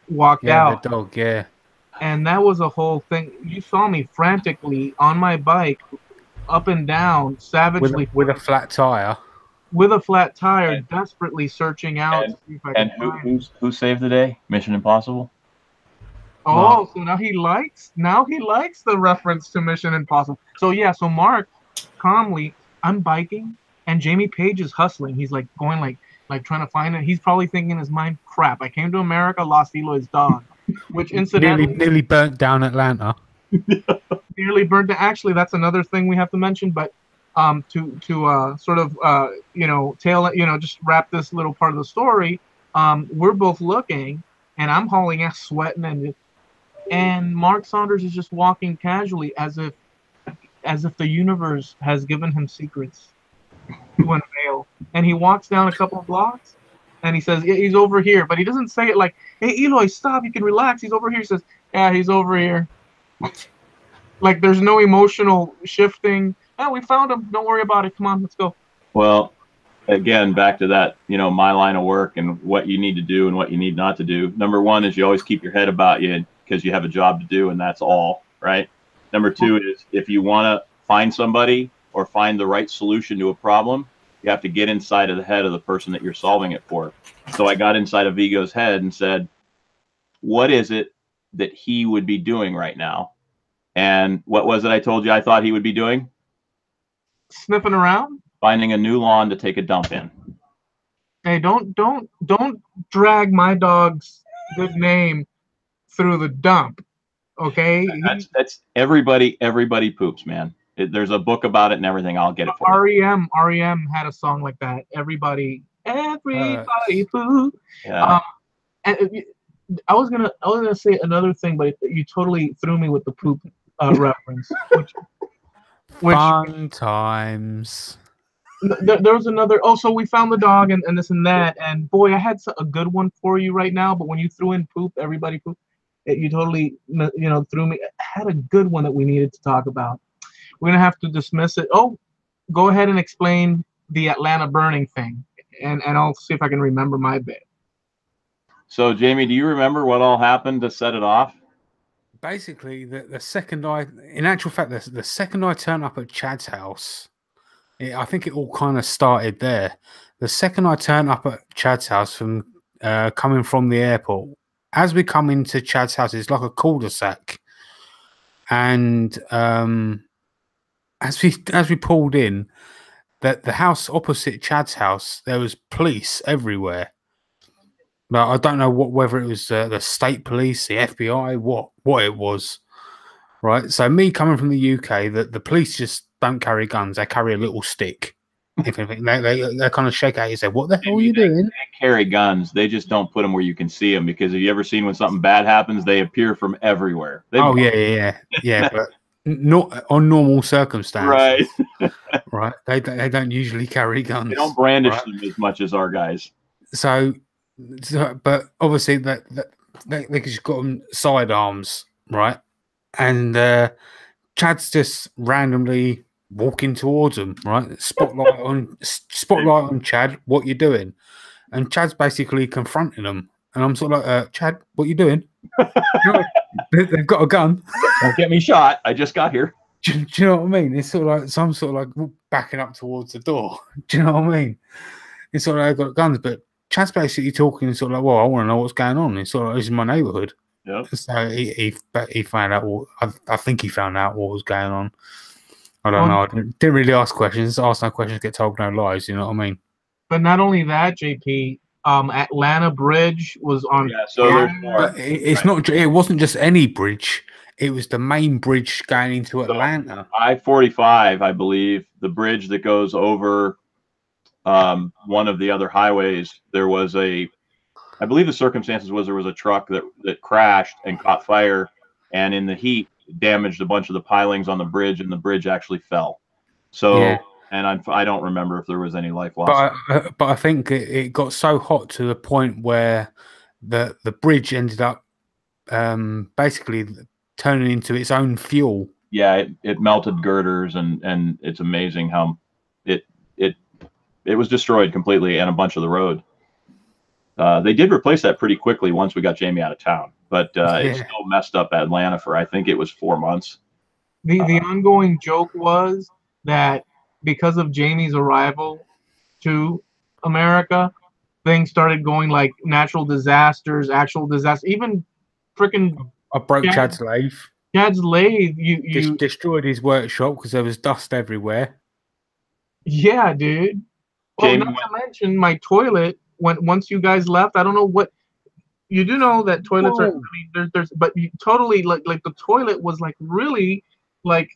walked out. The dog, yeah. And that was a whole thing. You saw me frantically on my bike, up and down, savagely. With a flat tire. with a flat tire, desperately searching out and- to see if I And can find. who saved the day? Mission Impossible. Oh, so now he likes the reference to Mission Impossible. So yeah, so Mark calmly, I'm biking and Jamie Page is hustling. He's like going like trying to find it. He's probably thinking in his mind, crap, I came to America, lost Eloy's dog. Which incidentally nearly burnt down Atlanta. nearly burned to actually that's another thing we have to mention, but to sort of just wrap this little part of the story, we're both looking and I'm hauling ass sweating and Mark Saunders is just walking casually as if the universe has given him secrets to unveil. And he walks down a couple of blocks and he says, yeah, he's over here. But he doesn't say it like, hey, Eloy, stop. You can relax. He's over here. He says, yeah, he's over here. Like there's no emotional shifting. Oh, we found him. Don't worry about it. Come on, let's go. Well, again, back to that, my line of work and what you need to do and what you need not to do. Number one is you always keep your head about you because you have a job to do, and that's all, right? Number two is if you want to find somebody or find the right solution to a problem, you have to get inside of the head of the person that you're solving it for. So I got inside of Vigo's head and said, what is it that he would be doing right now? And what was it I told you I thought he would be doing? Sniffing around? Finding a new lawn to take a dump in. Hey, don't drag my dog's good name through the dump. Okay? That's everybody poops, man. There's a book about it and everything. I'll get it for you. REM had a song like that. Everybody poop. Yeah. And I was gonna say another thing, but you totally threw me with the poop reference. Which Fun times. There was another. Oh, so we found the dog and this and that. And boy, I had a good one for you right now. But when you threw in poop, everybody poop. You totally threw me. I had a good one that we needed to talk about. We're gonna have to dismiss it. Oh, go ahead and explain the Atlanta burning thing, and I'll see if I can remember my bit. So, Jamie, do you remember what all happened to set it off? Basically, the second in actual fact, the second I turned up at Chad's house, I think it all kind of started there. The second I turned up at Chad's house from coming from the airport, as we come into Chad's house, it's like a cul-de-sac, and as we pulled in, that the house opposite Chad's house, there was police everywhere. But I don't know whether it was the state police, the FBI, what it was, right? So me coming from the UK, the police just don't carry guns; they carry a little stick. If anything, they kind of shake out. You say, "What the hell are you doing?" They carry guns. They just don't put them where you can see them. Because have you ever seen when something bad happens, they appear from everywhere. Yeah, but not on normal circumstances, right? Right? They don't usually carry guns. They don't brandish them as much as our guys. So, but obviously they just got them sidearms, right? And Chad's just randomly walking towards them, right? Spotlight on Chad. What you doing? And Chad's basically confronting them, and I'm sort of like, Chad, what you doing? They've got a gun. Don't get me shot. I just got here. Do you know what I mean? It's sort of like some sort of like backing up towards the door. Do you know what I mean? It's sort of like they've got guns, but Chad's basically talking sort of like, well, I want to know what's going on. It's sort of like, this is my neighborhood. Yeah. So he found out. I think he found out what was going on. I don't know. I didn't really ask questions. Ask no questions, get told no lies. You know what I mean? But not only that, JP. Atlanta Bridge was on. Yeah. So there's more. But it's not. It wasn't just any bridge. It was the main bridge going into Atlanta. I-45, I believe, the bridge that goes over one of the other highways. There was I believe the circumstances was there was a truck that crashed and caught fire, and in the heat damaged a bunch of the pilings on the bridge, and the bridge actually fell. So, yeah. And I don't remember if there was any life loss. But I think it got so hot to the point where the bridge ended up basically turning into its own fuel. Yeah, it melted girders, and it's amazing how it was destroyed completely, and a bunch of the road. They did replace that pretty quickly once we got Jamie out of town, but it still messed up Atlanta for, I think it was 4 months. The ongoing joke was that because of Jamie's arrival, to America, things started going like natural disasters, actual disasters, even freaking I broke Chad's lathe. Chad's lathe. You Destroyed his workshop because there was dust everywhere. yeah, dude. Well, Jamie, not to mention my toilet. Once you guys left, I don't know what. You do know that toilets are. I mean, there's, but you totally like the toilet was like really like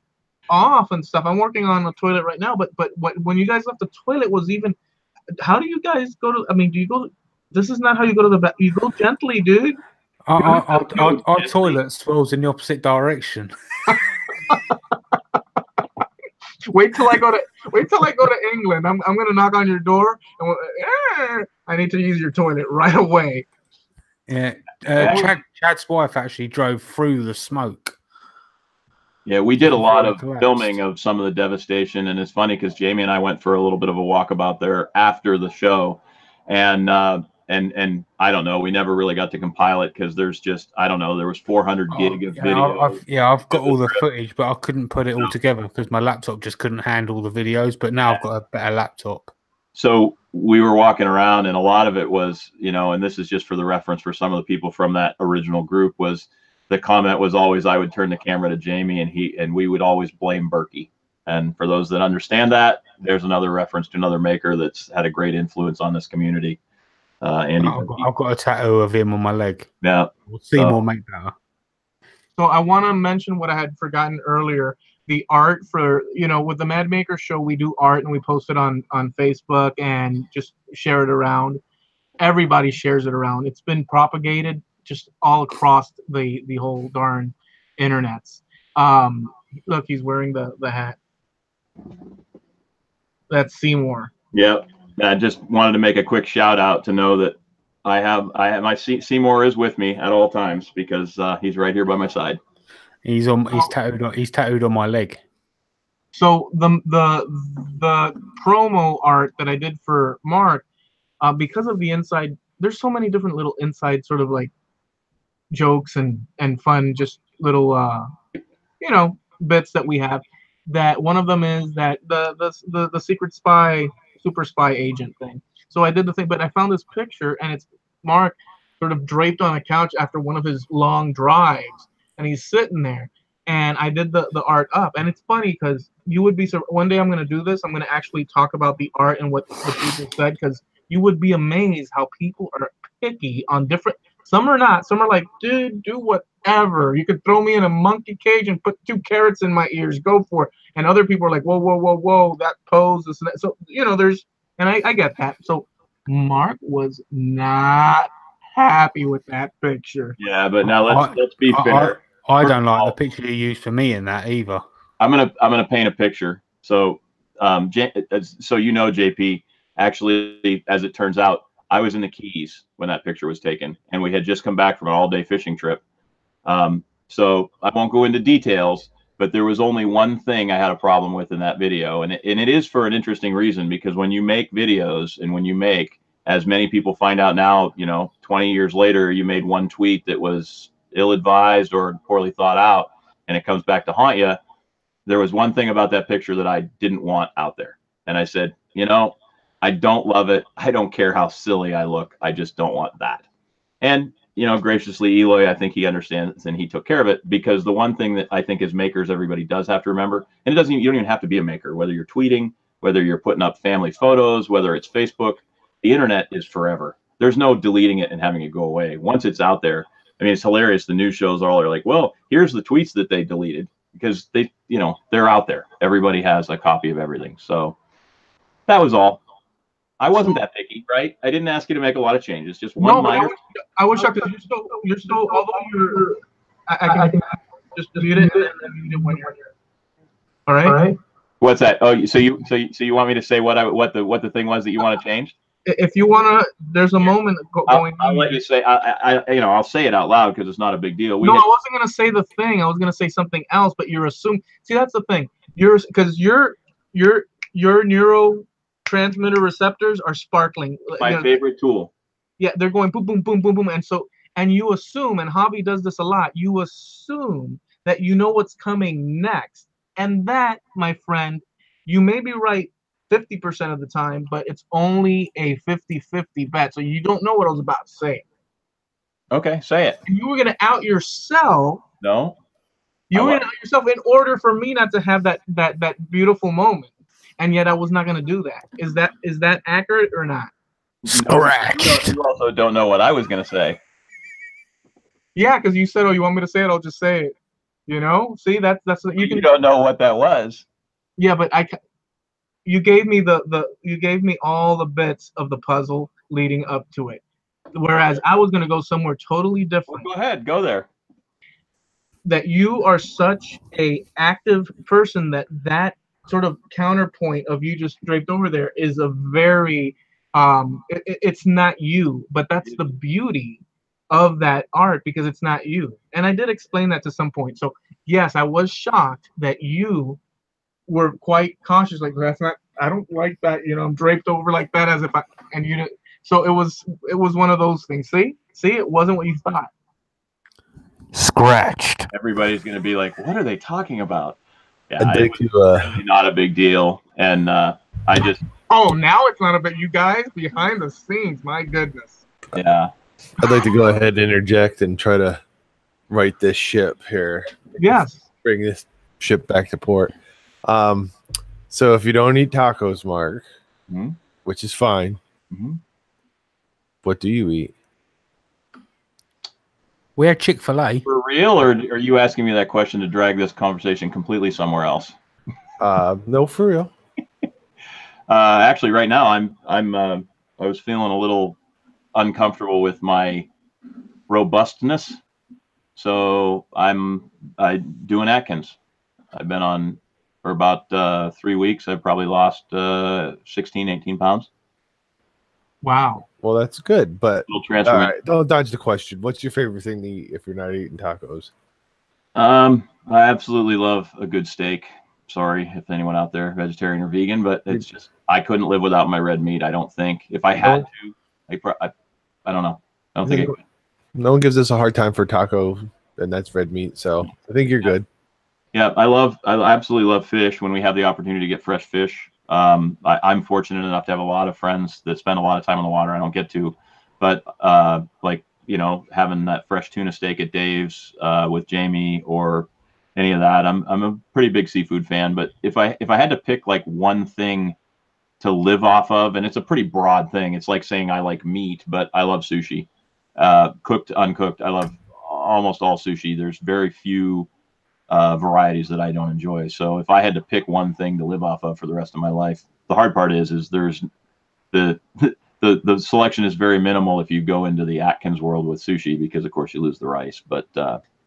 off and stuff. I'm working on the toilet right now, but when you guys left, the toilet was even. How do you guys go to? I mean, do you go? This is not how you go to the bath. You go gently, dude. Our toilet swirls in the opposite direction. Wait till I go to England. I'm gonna knock on your door and I need to use your toilet right away. Yeah, Chad's wife actually drove through the smoke. Yeah, we did a lot of filming of some of the devastation, and it's funny because Jamie and I went for a little bit of a walkabout there after the show, and I don't know, we never really got to compile it because there's just, I don't know, there was 400 gig of video. I've got all the footage, but I couldn't put it all together because my laptop just couldn't handle the videos. But now I've got a better laptop. So we were walking around, and a lot of it was, and this is just for the reference for some of the people from that original group, was the comment was always, I would turn the camera to Jamie and we would always blame Berkey. And for those that understand that, there's another reference to another maker that's had a great influence on this community. Andy, I've got a tattoo of him on my leg. Yeah. Seymour make better. So I want to mention what I had forgotten earlier. The art for, with the Mad Maker show, we do art and we post it on Facebook and just share it around. Everybody shares it around. It's been propagated just all across the whole darn internets. Look, he's wearing the hat. That's Seymour. Yep. I just wanted to make a quick shout out to know that I have my Seymour is with me at all times because he's right here by my side. He's tattooed on my leg. So the promo art that I did for Mark, because of the inside, there's so many different little inside sort of like jokes and fun, just little bits that we have. That one of them is that the secret spy, super spy agent thing. So I did the thing, but I found this picture and it's Mark sort of draped on a couch after one of his long drives, and he's sitting there. And I did the art up, and it's funny because you would be one day I'm going to do this. I'm going to actually talk about the art and what the people said, because you would be amazed how people are picky on different. Some are not. Some are like, dude, do whatever. You could throw me in a monkey cage and put 2 carrots in my ears. Go for it. And other people are like, whoa, whoa, whoa, whoa, that pose, this and that. So, there's, and I get that. So Mark was not happy with that picture. Yeah, but now let's be fair. I don't like the picture you used for me in that either. I'm gonna paint a picture. So, JP, actually, as it turns out, I was in the Keys when that picture was taken, and we had just come back from an all-day fishing trip. So I won't go into details, but there was only one thing I had a problem with in that video, and it is for an interesting reason, because when you make videos and when you make, as many people find out now, 20 years later, you made one tweet that was ill-advised or poorly thought out, and it comes back to haunt you. There was one thing about that picture that I didn't want out there, and I said, I don't love it. I don't care how silly I look. I just don't want that. And graciously, Eloy, I think he understands, and he took care of it, because the one thing that I think as makers everybody does have to remember, and you don't even have to be a maker, whether you're tweeting, whether you're putting up family photos, whether it's Facebook, the internet is forever. There's no deleting it and having it go away. Once it's out there, I mean, it's hilarious. The news shows are like, well, here's the tweets that they deleted, because they're out there. Everybody has a copy of everything. So that was all. I wasn't that picky, right? I didn't ask you to make a lot of changes. Just one minor. I wish I could. You're still. Although you're, I can just mute it and then mute it when you're here. All right. What's that? Oh, so you want me to say what the thing was that you want to change? If you want to, there's a moment going. I'll let you say. I'll say it out loud because it's not a big deal. I wasn't gonna say the thing. I was gonna say something else, but you're assuming. See, that's the thing. Because your neurotransmitter receptors are sparkling. My favorite tool. Yeah, they're going boom, boom, boom, boom, boom, and you assume, and Javi does this a lot. You assume that you know what's coming next, and that, my friend, you may be right 50% of the time, but it's only a 50-50 bet. So you don't know what I was about to say. Okay, say it. And you were going to out yourself. No. You were going to out yourself in order for me not to have that beautiful moment. And yet I was not going to do that. Is that accurate or not? Scratched. You also don't know what I was going to say. Yeah, because you said, "Oh, you want me to say it? I'll just say it." You know, see, that's You don't know what that was. Yeah, but you gave me you gave me all the bits of the puzzle leading up to it, whereas I was gonna go somewhere totally different. Well, go ahead, go there. That you are such a active person that sort of counterpoint of you just draped over there is a very it's not you, but that's the beauty of that art because it's not you. And I did explain that to some point. So yes, I was shocked that you were quite conscious, like that's not. I don't like that. I'm draped over like that as if I and you. So it was one of those things. See, it wasn't what you thought. Scratched. Everybody's going to be like, "What are they talking about?" Yeah, It's really not a big deal, and I just. Oh, now it's not about you guys behind the scenes. My goodness. Yeah. I'd like to go ahead and interject and try to right this ship here. Yes. Bring this ship back to port. So if you don't eat tacos, Mark, which is fine, what do you eat? We had Chick-fil-A. For real, or are you asking me that question to drag this conversation completely somewhere else? No, for real. Actually, right now I was feeling a little uncomfortable with my robustness, so I doing Atkins. I've been on for about 3 weeks. I've probably lost 16, 18 pounds. Wow. Well, that's good, but all right, don't dodge the question. What's your favorite thing to eat if you're not eating tacos? I absolutely love a good steak. Sorry if anyone out there, vegetarian or vegan, but it's just I couldn't live without my red meat. I don't think if I had to, I don't know. I don't think I could. No one gives us a hard time for taco, and that's red meat. So I think you're good. Yeah, I absolutely love fish when we have the opportunity to get fresh fish. I'm fortunate enough to have a lot of friends that spend a lot of time on the water. I don't get to, but having that fresh tuna steak at Dave's with Jamie or any of that. I'm a pretty big seafood fan, but if I had to pick like one thing to live off of, and it's a pretty broad thing. It's like saying I like meat, but I love sushi. Cooked, uncooked. I love almost all sushi. There's very few varieties that I don't enjoy. So if I had to pick one thing to live off of for the rest of my life, the hard part is there's the selection is very minimal if you go into the Atkins world with sushi, because of course you lose the rice, but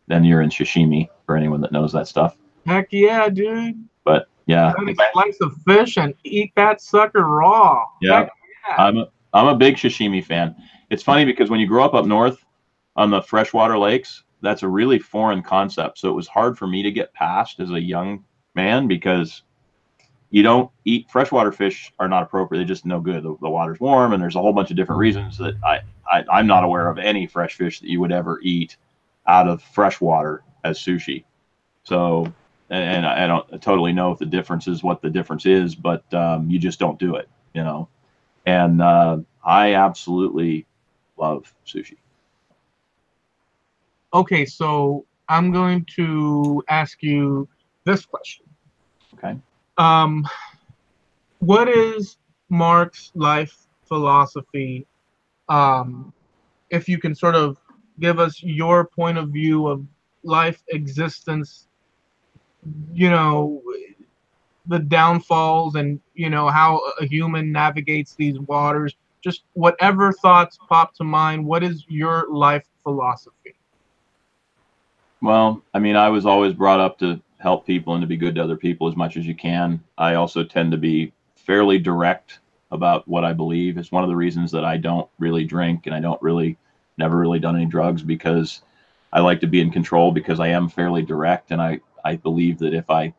then you're in sashimi for anyone that knows that stuff. Heck yeah, dude. But yeah, a slice of fish and eat that sucker raw. Yeah, I'm a big sashimi fan. It's funny because when you grow up north on the freshwater lakes, that's a really foreign concept. So it was hard for me to get past as a young man, because you don't eat freshwater fish are not appropriate. They're just no good. The water's warm, and there's a whole bunch of different reasons that I'm not aware of any fresh fish that you would ever eat out of freshwater as sushi. So, and I don't totally know if the difference is what the difference is, but you just don't do it, And I absolutely love sushi. Okay, so I'm going to ask you this question. Okay. What is Mark's life philosophy? If you can sort of give us your point of view of life, existence, the downfalls, and how a human navigates these waters. Just whatever thoughts pop to mind. What is your life philosophy? Well, I mean, I was always brought up to help people and to be good to other people as much as you can. I also tend to be fairly direct about what I believe. It's one of the reasons that I don't really drink, and I never really done any drugs, because I like to be in control, because I am fairly direct. And I believe that if I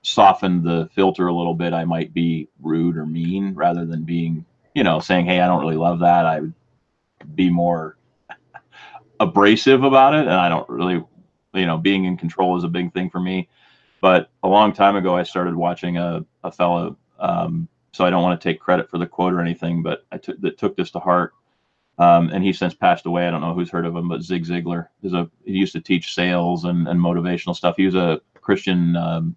soften the filter a little bit, I might be rude or mean, rather than being, saying, hey, I don't really love that. I would be more abrasive about it. And I don't really, being in control is a big thing for me. But a long time ago, I started watching a fellow so I don't want to take credit for the quote or anything, but I took this to heart. And he's since passed away. I don't know who's heard of him, but Zig Ziglar he used to teach sales and motivational stuff. He was a Christian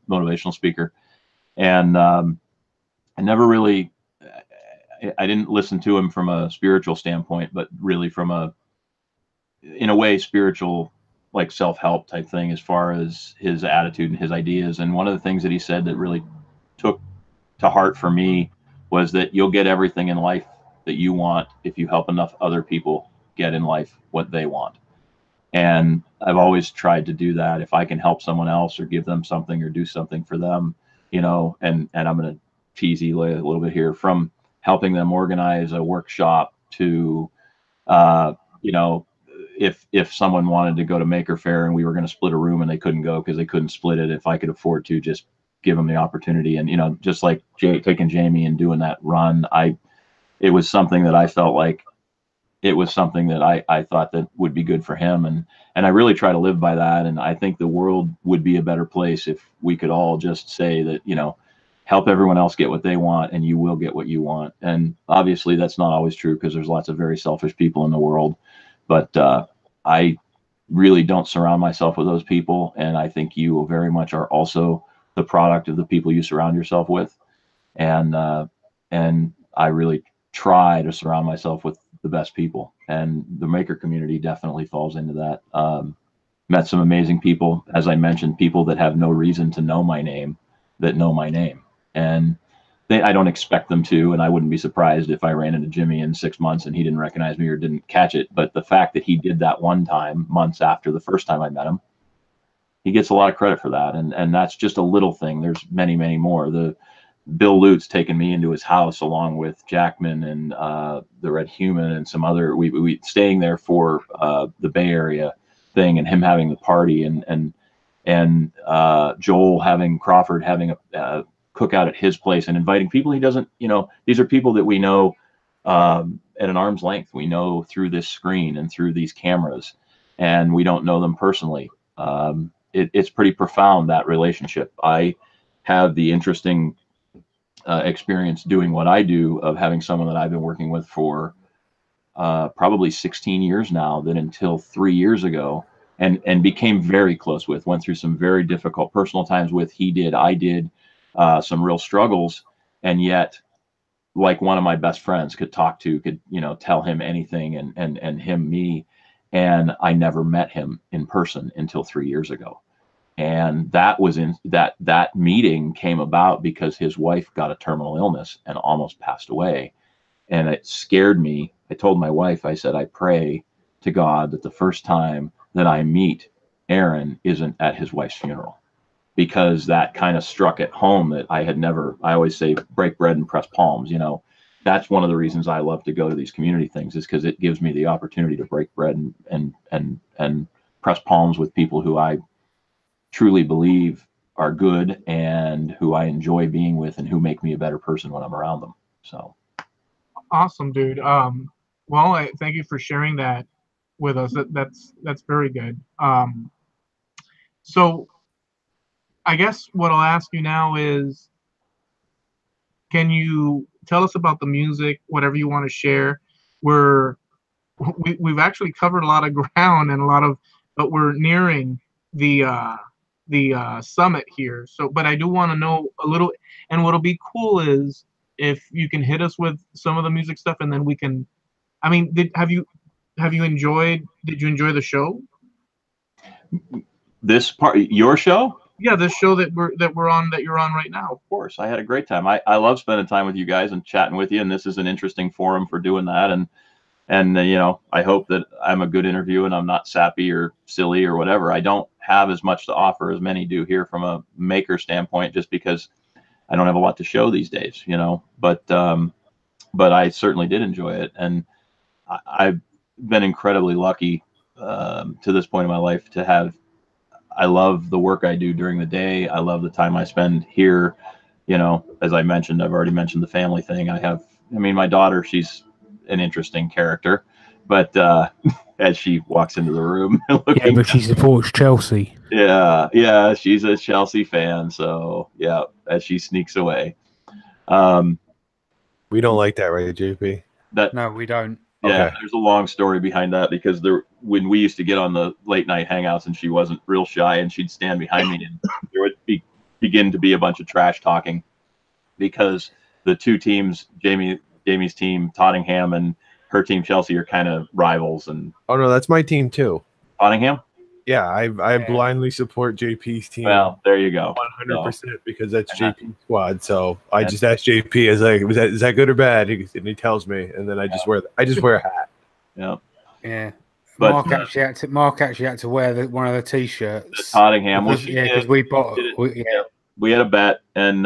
motivational speaker, and I never really, I didn't listen to him from a spiritual standpoint, but really from in a way, spiritual, like self-help type thing, as far as his attitude and his ideas. And one of the things that he said that really took to heart for me was that you'll get everything in life that you want if you help enough other people get in life what they want. And I've always tried to do that. If I can help someone else or give them something or do something for them, and I'm going to tease a little bit here, from helping them organize a workshop to, if someone wanted to go to Maker Faire and we were going to split a room and they couldn't go because they couldn't split it, if I could afford to just give them the opportunity. And, just like taking Jamie and doing that run, it was something that I felt like it was something that I thought that would be good for him. And I really try to live by that. And I think the world would be a better place if we could all just say that, help everyone else get what they want and you will get what you want. And obviously that's not always true, because there's lots of very selfish people in the world. But I really don't surround myself with those people. And I think you very much are also the product of the people you surround yourself with. And I really try to surround myself with the best people, and the maker community definitely falls into that. Met some amazing people, as I mentioned, people that have no reason to know my name, that know my name, and I don't expect them to, and I wouldn't be surprised if I ran into Jimmy in 6 months and he didn't recognize me or didn't catch it. But the fact that he did that one time, months after the first time I met him, he gets a lot of credit for that. And that's just a little thing. There's many, many more. Bill Lute's taken me into his house along with Jackman and the Red Human and some other. We staying there for the Bay Area thing, and him having the party, and Joel Crawford having a cookout at his place and inviting people he doesn't. These are people that we know at an arm's length. We know through this screen and through these cameras, and we don't know them personally. It's pretty profound, that relationship. I have the interesting experience doing what I do, of having someone that I've been working with for probably 16 years now, that until 3 years ago, and became very close with, went through some very difficult personal times with. I did some real struggles, and yet, like, one of my best friends could tell him anything, and him me, and I never met him in person until 3 years ago. And that was that meeting came about because his wife got a terminal illness and almost passed away. And it scared me. I told my wife, I said, I pray to God that the first time that I meet Aaron isn't at his wife's funeral, because that kind of struck at home that I always say, break bread and press palms. That's one of the reasons I love to go to these community things, is because it gives me the opportunity to break bread and press palms with people who I truly believe are good and who I enjoy being with and who make me a better person when I'm around them. So awesome, dude. Well, thank you for sharing that with us. That's very good. So I guess what I'll ask you now is, can you tell us about the music, whatever you want to share? We've actually covered a lot of ground but we're nearing the summit here. So, but I do want to know a little, and what'll be cool is if you can hit us with some of the music stuff, and then we can. I mean, did you enjoy the show? This part, your show? Yeah, this show that you're on right now. Of course, I had a great time. I love spending time with you guys and chatting with you, and this is an interesting forum for doing that. And I hope that I'm a good interview and I'm not sappy or silly or whatever. I don't have as much to offer as many do here from a maker standpoint, just because I don't have a lot to show these days, but I certainly did enjoy it. And I've been incredibly lucky to this point in my life to have. I love the work I do during the day. I love the time I spend here. As I mentioned, I've already mentioned the family thing. My daughter, she's an interesting character, but as she walks into the room, yeah, but she supports Chelsea. Yeah, she's a Chelsea fan. So yeah, as she sneaks away. We don't like that, right, JP? That No, we don't. Yeah, Okay. there's a long story behind that because when we used to get on the late night hangouts and she wasn't real shy and she'd stand behind me and there would begin to be a bunch of trash talking because the two teams, Jamie's team, Tottenham, and her team, Chelsea, are kind of rivals. And Oh no, that's my team too. Tottenham? Yeah, I blindly support JP's team. Well, there you go. 100% because that's JP's squad. So I just asked JP, is that good or bad? And he tells me, and then I just wear a hat. Yeah. Yeah. But Mark actually had to wear one of the t-shirts. The Tottenham, because we bought. We had a bet, and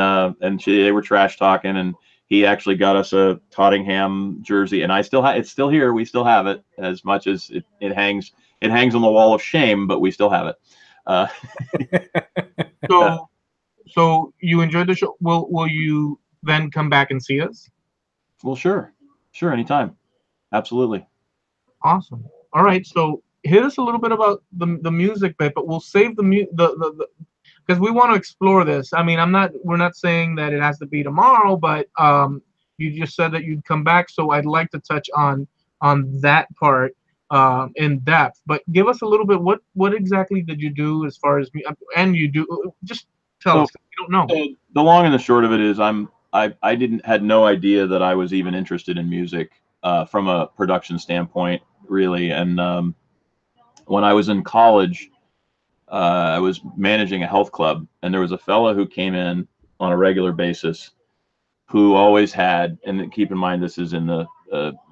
they were trash talking, and he actually got us a Tottenham jersey, and I still have it's still here. We still have it, as much as it hangs. It hangs on the wall of shame, but we still have it. So you enjoyed the show. Will you then come back and see us? Well, sure, anytime, absolutely. Awesome. All right. So hit us a little bit about the music bit, but we'll save the because we want to explore this. I mean, we're not saying that it has to be tomorrow, but you just said that you'd come back, so I'd like to touch on that part in depth. But give us a little bit. What exactly did you do as far as me? And you do just tell us. We don't know. So the long and the short of it is, I had no idea that I was even interested in music from a production standpoint, really. And when I was in college, I was managing a health club, and there was a fella who came in on a regular basis who always had, and keep in mind this is in the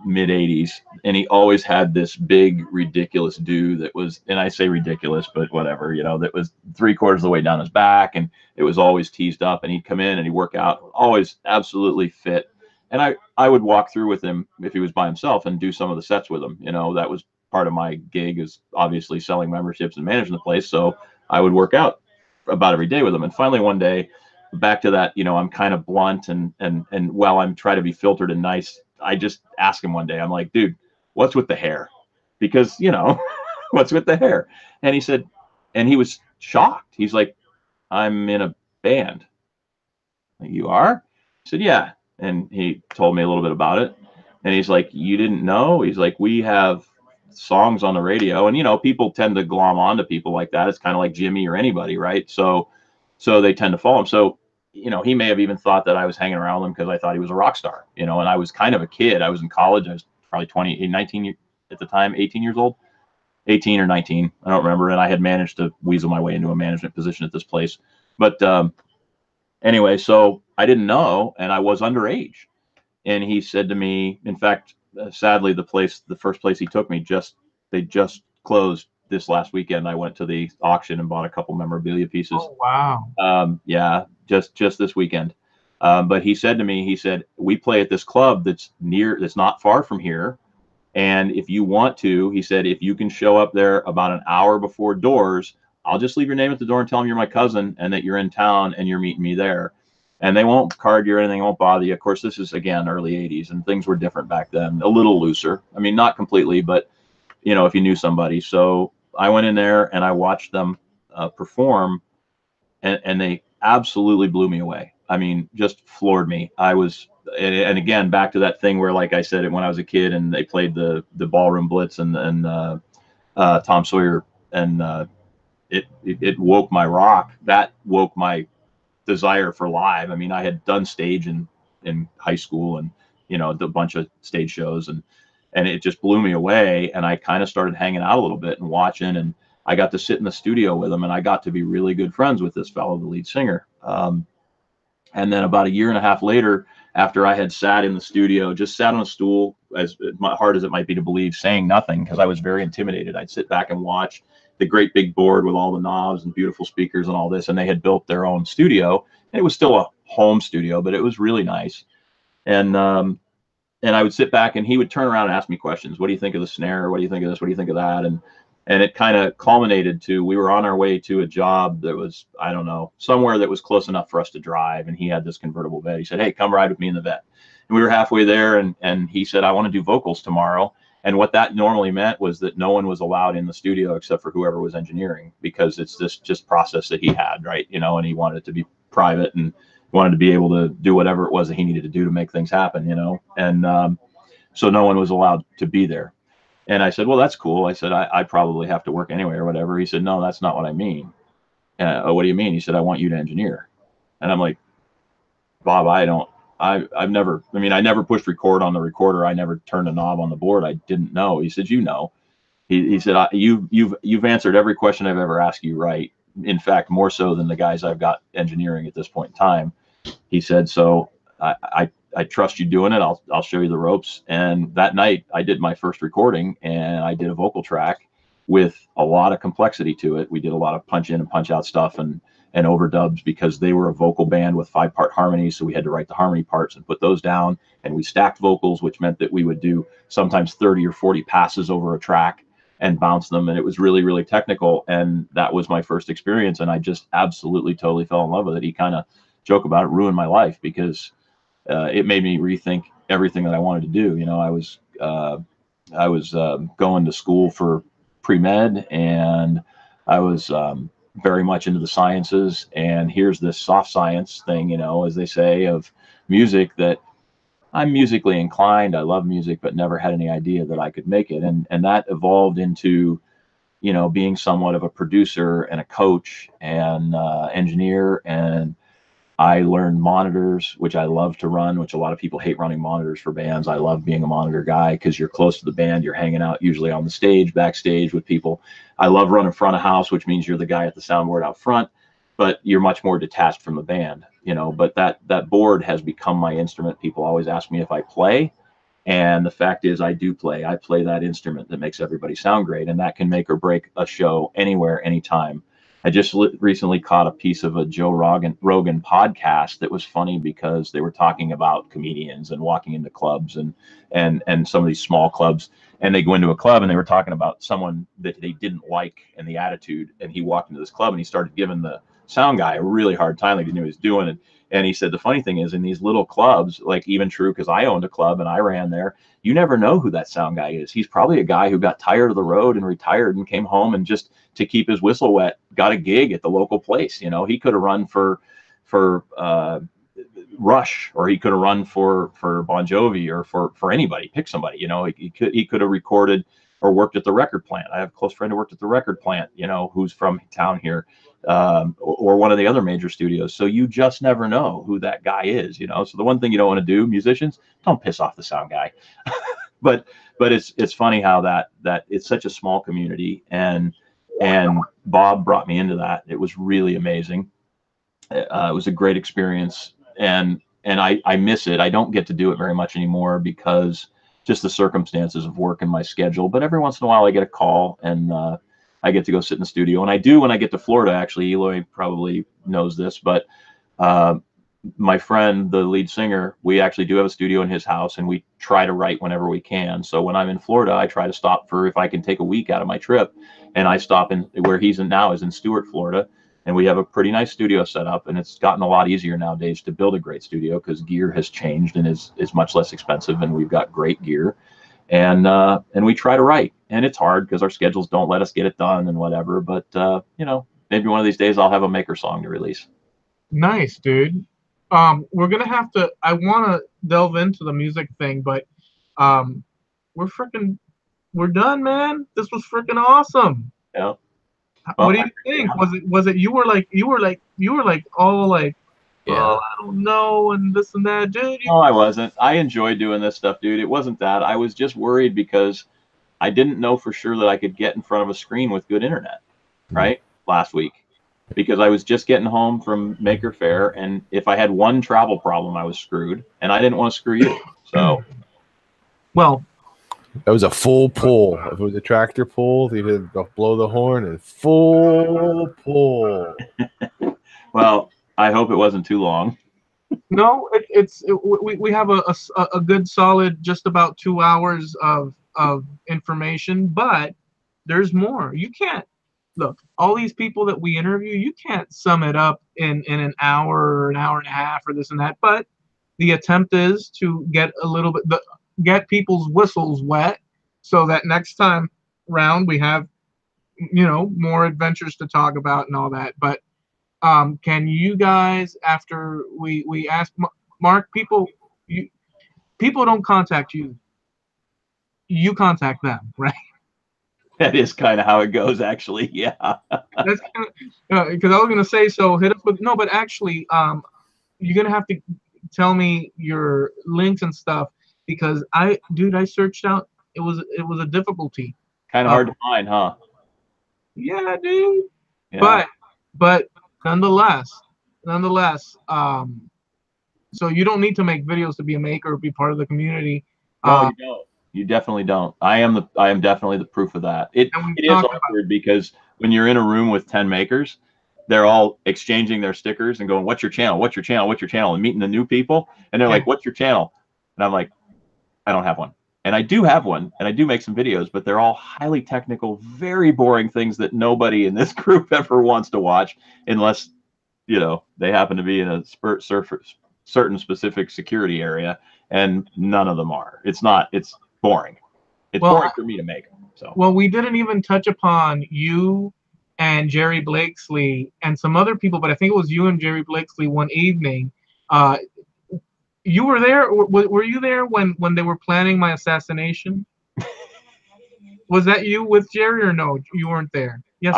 mid 80s, and he always had this big ridiculous do that was, and I say ridiculous, but whatever, that was 3/4 of the way down his back, and it was always teased up, and he'd come in and he'd work out, always absolutely fit. And I would walk through with him if he was by himself and do some of the sets with him. That was part of my gig, is obviously selling memberships and managing the place. So I would work out about every day with him. And finally one day, back to that, I'm kind of blunt and while I'm trying to be filtered and nice, I just asked him one day, I'm like, dude, what's with the hair? Because, what's with the hair? And he said, and he was shocked. He's like, I'm in a band. Like, you are? I said, yeah. And he told me a little bit about it. And he's like, you didn't know? He's like, we have songs on the radio. And, people tend to glom onto people like that. It's kind of like Jimmy or anybody, right? So they tend to follow him. So, he may have even thought that I was hanging around him because I thought he was a rock star, and I was kind of a kid. I was in college. I was probably 19 at the time, 18 years old, 18 or 19. I don't remember. And I had managed to weasel my way into a management position at this place. But anyway, so I didn't know, and I was underage. And he said to me, in fact, sadly, the first place he took me, they just closed this last weekend. I went to the auction and bought a couple memorabilia pieces. Oh, wow. Yeah, just this weekend. But he said to me, we play at this club that's not far from here. And if you want to, he said, if you can show up there about an hour before doors, I'll just leave your name at the door and tell them you're my cousin and that you're in town and you're meeting me there. And they won't card you or anything, won't bother you. Of course, this is, again, early 80s, and things were different back then, a little looser. I mean, not completely, but, if you knew somebody. So I went in there and I watched them perform, and they absolutely blew me away. I mean, just floored me. And again, back to that thing where, like I said, when I was a kid and they played the Ballroom Blitz and Tom Sawyer, and it woke my rock. That woke my desire for live. I mean, I had done stage in high school and, a bunch of stage shows, and it just blew me away. And I kind of started hanging out a little bit and watching, and I got to sit in the studio with him, and I got to be really good friends with this fellow, the lead singer. And then about a year and a half later, after I had sat in the studio, just sat on a stool, as hard as it might be to believe, saying nothing, because I was very intimidated. I'd sit back and watch the great big board with all the knobs and beautiful speakers and all this. And they had built their own studio. And it was still a home studio, but it was really nice. And I would sit back, and he would turn around and ask me questions. What do you think of the snare? What do you think of this? What do you think of that? And it kind of culminated to, we were on our way to a job that was, I don't know, somewhere that was close enough for us to drive. And he had this convertible vet. He said, hey, come ride with me in the vet. And we were halfway there, and he said, I want to do vocals tomorrow. And what that normally meant was that no one was allowed in the studio except for whoever was engineering, because it's this just process that he had, right? And he wanted it to be private, and wanted to be able to do whatever it was that he needed to do to make things happen, you know. And so no one was allowed to be there. And I said, well, that's cool. I said, I probably have to work anyway or whatever. He said, no, that's not what I mean. What do you mean? He said, I want you to engineer. And I'm like, Bob, I've never, I mean, I never pushed record on the recorder. I never turned a knob on the board. I didn't know. He said, you know. He said, you've answered every question I've ever asked you right. In fact, more so than the guys I've got engineering at this point in time. He said, so I trust you doing it. I'll show you the ropes. And that night I did my first recording, and I did a vocal track with a lot of complexity to it. We did a lot of punch in and punch out stuff and overdubs, because they were a vocal band with 5-part harmonies. So we had to write the harmony parts and put those down. And we stacked vocals, which meant that we would do sometimes 30 or 40 passes over a track and bounce them. And it was really, really technical. And that was my first experience. And I just absolutely, totally fell in love with it. He kind of joke about it, ruined my life, because it made me rethink everything that I wanted to do. You know, I was going to school for pre-med, and I was very much into the sciences. And here's this soft science thing, you know, as they say, of music, that I'm musically inclined. I love music, but never had any idea that I could make it. And that evolved into, you know, being somewhat of a producer and a coach and engineer. And I learned monitors, which I love to run, which a lot of people hate running monitors for bands. I love being a monitor guy, because you're close to the band. You're hanging out usually on the stage, backstage with people. I love running front of house, which means you're the guy at the soundboard out front, but you're much more detached from the band, you know. But that board has become my instrument. People always ask me if I play. And the fact is, I do play. I play that instrument that makes everybody sound great. And that can make or break a show anywhere, anytime. I just recently caught a piece of a Joe Rogan podcast that was funny, because they were talking about comedians and walking into clubs and some of these small clubs. And they go into a club and they were talking about someone that they didn't like and the attitude. And he walked into this club and he started giving the sound guy a really hard time, like he knew what he was doing. And he said, the funny thing is, in these little clubs, like even true, because I owned a club and I ran there, you never know who that sound guy is. He's probably a guy who got tired of the road and retired and came home, and just to keep his whistle wet, got a gig at the local place. You know, he could have run for Rush, or he could have run for Bon Jovi, or for anybody. Pick somebody. You know, he could have recorded or worked at the record plant. I have a close friend who worked at the record plant, you know, who's from town here, or one of the other major studios. So you just never know who that guy is, you know. So the one thing you don't want to do, musicians, don't piss off the sound guy. but it's funny how that it's such a small community, and Bob brought me into that. It was really amazing. It was a great experience, and I miss it. I don't get to do it very much anymore, because just the circumstances of work and my schedule. But every once in a while I get a call, and I get to go sit in the studio. And I do when I get to Florida, actually. Eloy probably knows this, but my friend, the lead singer, we actually do have a studio in his house, and we try to write whenever we can. So when I'm in Florida, I try to stop for, if I can take a week out of my trip, and I stop in where he's in now, is in Stuart, Florida. And we have a pretty nice studio set up, and it's gotten a lot easier nowadays to build a great studio, because gear has changed and is much less expensive, and we've got great gear. And we try to write, and it's hard because our schedules don't let us get it done and whatever. But you know, maybe one of these days I'll have a maker song to release. Nice, dude. We're gonna have to. I want to delve into the music thing, but we're done, man. This was freaking awesome. Yeah. Well, what do you think? Was it you were like all like, yeah, oh, I don't know, and this and that, dude? No, I wasn't. I enjoyed doing this stuff, dude. It wasn't that. I was just worried because I didn't know for sure that I could get in front of a screen with good internet, right? Last week, because I was just getting home from Maker Faire, and if I had one travel problem, I was screwed, and I didn't want to screw you. So, well, that was a full pull. If it was a tractor pull, you could blow the horn and full pull. Well, I hope it wasn't too long. No, we have a good solid just about 2 hours of information, but there's more. You can't look, all these people that we interview, you can't sum it up in an hour or an hour and a half or this and that. But the attempt is to get a little bit get people's whistles wet, so that next time round we have, you know, more adventures to talk about and all that. But Can you guys, after we ask Mark, people don't contact you. You contact them, right? That is kind of how it goes, actually. Yeah. That's because I was gonna say, so hit us with no, but actually, you're gonna have to tell me your links and stuff because I searched out. It was a difficulty. Kind of hard to find, huh? Yeah, dude. Yeah. But nonetheless, so you don't need to make videos to be a maker or be part of the community. No, you don't. You definitely don't. I am definitely the proof of that. It is awkward because when you're in a room with 10 makers, they're all exchanging their stickers and going, "What's your channel? What's your channel? What's your channel?" and meeting the new people, and they're like, "What's your channel?" And I'm like, "I don't have one." And I do have one, and I do make some videos, but they're all highly technical, very boring things that nobody in this group ever wants to watch unless, they happen to be in a certain specific security area, and none of them are. It's boring. It's boring for me to make them. So. Well, we didn't even touch upon you and Jerry Blakesley and some other people, but I think it was you and Jerry Blakesley one evening. You were there. Were you there when they were planning my assassination? Was that you with Jerry or no? You weren't there. Yes.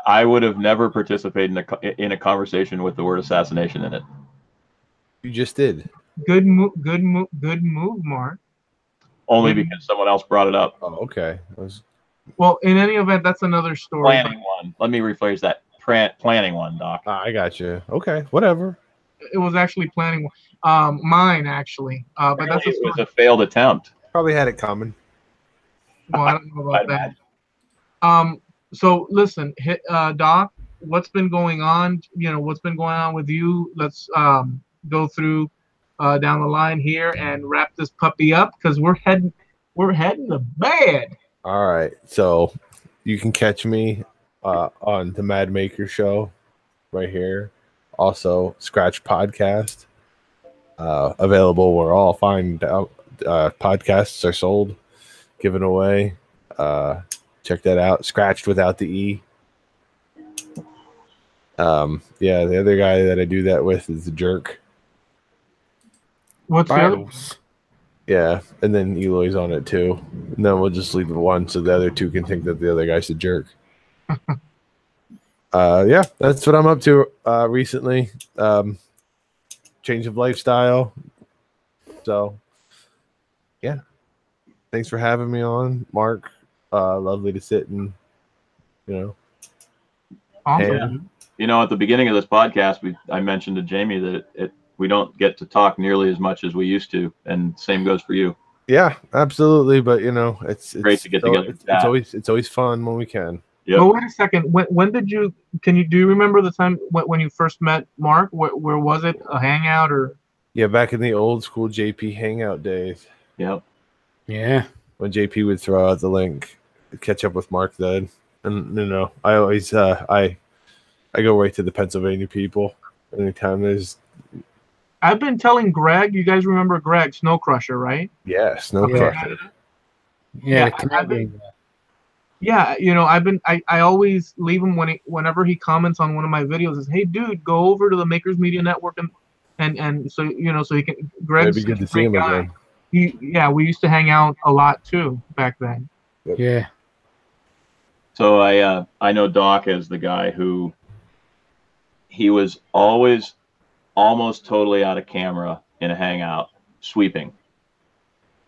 I would have never participated in a conversation with the word assassination in it. You just did. Good move, Mark. Only because someone else brought it up. Oh, okay. Well, in any event, that's another story. Planning one. Let me rephrase that. Planning one, Doc. I got you. Okay, whatever. It was actually planning one. Mine actually. But that's it was a failed attempt. Probably had it coming. Well, I don't know about that. So listen, Doc, what's been going on? What's been going on with you? Let's go through down the line here and wrap this puppy up because we're heading to bed. All right, so you can catch me on the Mad Maker Show right here. Also, Scratch Podcast available where all fine podcasts are sold, given away. Check that out. Scratched without the E. Yeah, the other guy that I do that with is the Jerk. What's Battles? Yeah, and then Eloy's on it too. And then we'll just leave the one so the other two can think that the other guy's the Jerk. Yeah, that's what I'm up to recently. Change of lifestyle. So, yeah. Thanks for having me on, Mark. Lovely to sit and, Awesome. At the beginning of this podcast, I mentioned to Jamie that we don't get to talk nearly as much as we used to, and same goes for you. Yeah, absolutely. But it's great to get together. It's always fun when we can. Yep. Well, wait a second. When did you? Do you remember the time when you first met Mark? Where was it? A hangout or? Yeah, back in the old school JP hangout days. Yep. Yeah. When JP would throw out the link, catch up with Mark then, and I always I go right to the Pennsylvania people anytime there's. I've been telling Greg. You guys remember Greg, Snow Crusher, right? Yeah, Snow Crusher. Yeah, I always leave him whenever he comments on one of my videos. Is hey, dude, go over to the Makers Media Network and so so he can. Greg's it'd be good to see him again. We used to hang out a lot too back then. Yep. Yeah. So I know Doc as the guy who he was always almost totally out of camera in a hangout sweeping.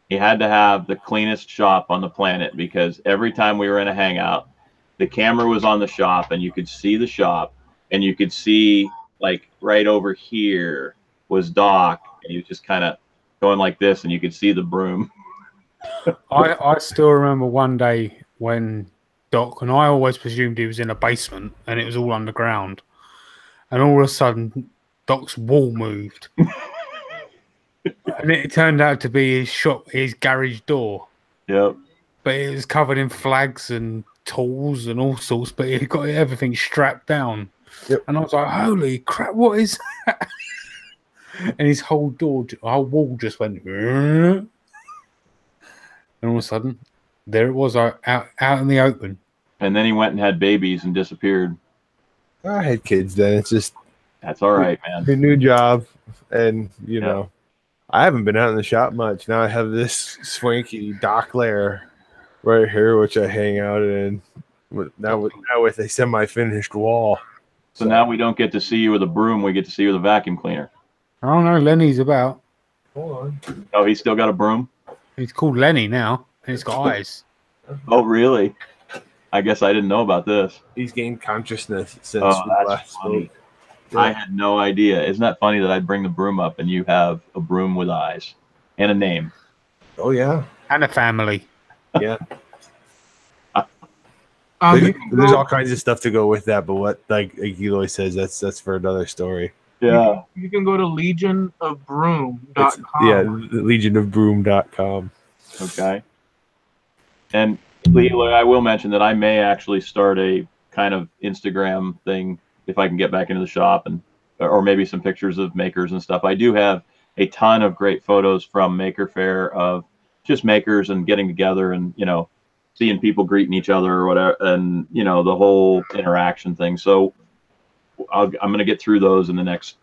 He had to have the cleanest shop on the planet because every time we were in a hangout, the camera was on the shop and you could see the shop and you could see like right over here was Doc and he was just kind of going like this and you could see the broom. I still remember one day when Doc, and I always presumed he was in a basement and it was all underground, and all of a sudden Doc's wall moved. And it turned out to be his garage door. Yep. But it was covered in flags and tools and all sorts, but he got everything strapped down. Yep. And I was like, holy crap, what is that? And his whole wall just went. And all of a sudden, there it was out in the open. And then he went and had babies and disappeared. I had kids then. It's just That's all right, man. a new job, and you know, I haven't been out in the shop much. Now I have this swanky dock lair right here, which I hang out in. Now with a semi-finished wall. So now we don't get to see you with a broom. We get to see you with a vacuum cleaner. I don't know. Lenny's about. Hold on. Oh, he's still got a broom? He's called Lenny now, and he's got eyes. Oh, really? I guess I didn't know about this. He's gained consciousness since we that's last funny. spoke. Yeah. I had no idea. Isn't that funny that I'd bring the broom up and you have a broom with eyes and a name? Oh yeah, and a family. Yeah. There's all kinds of stuff to go with that, but what like Eloy says, that's for another story. Yeah. You can go to legionofbroom.com. Yeah, legionofbroom.com. Okay. And Eloy, I will mention that I may actually start a kind of Instagram thing if I can get back into the shop, and or maybe some pictures of makers and stuff. I do have a ton of great photos from Maker Faire of just makers and getting together and, you know, seeing people greeting each other or whatever, and, you know, the whole interaction thing. So I'm going to get through those in the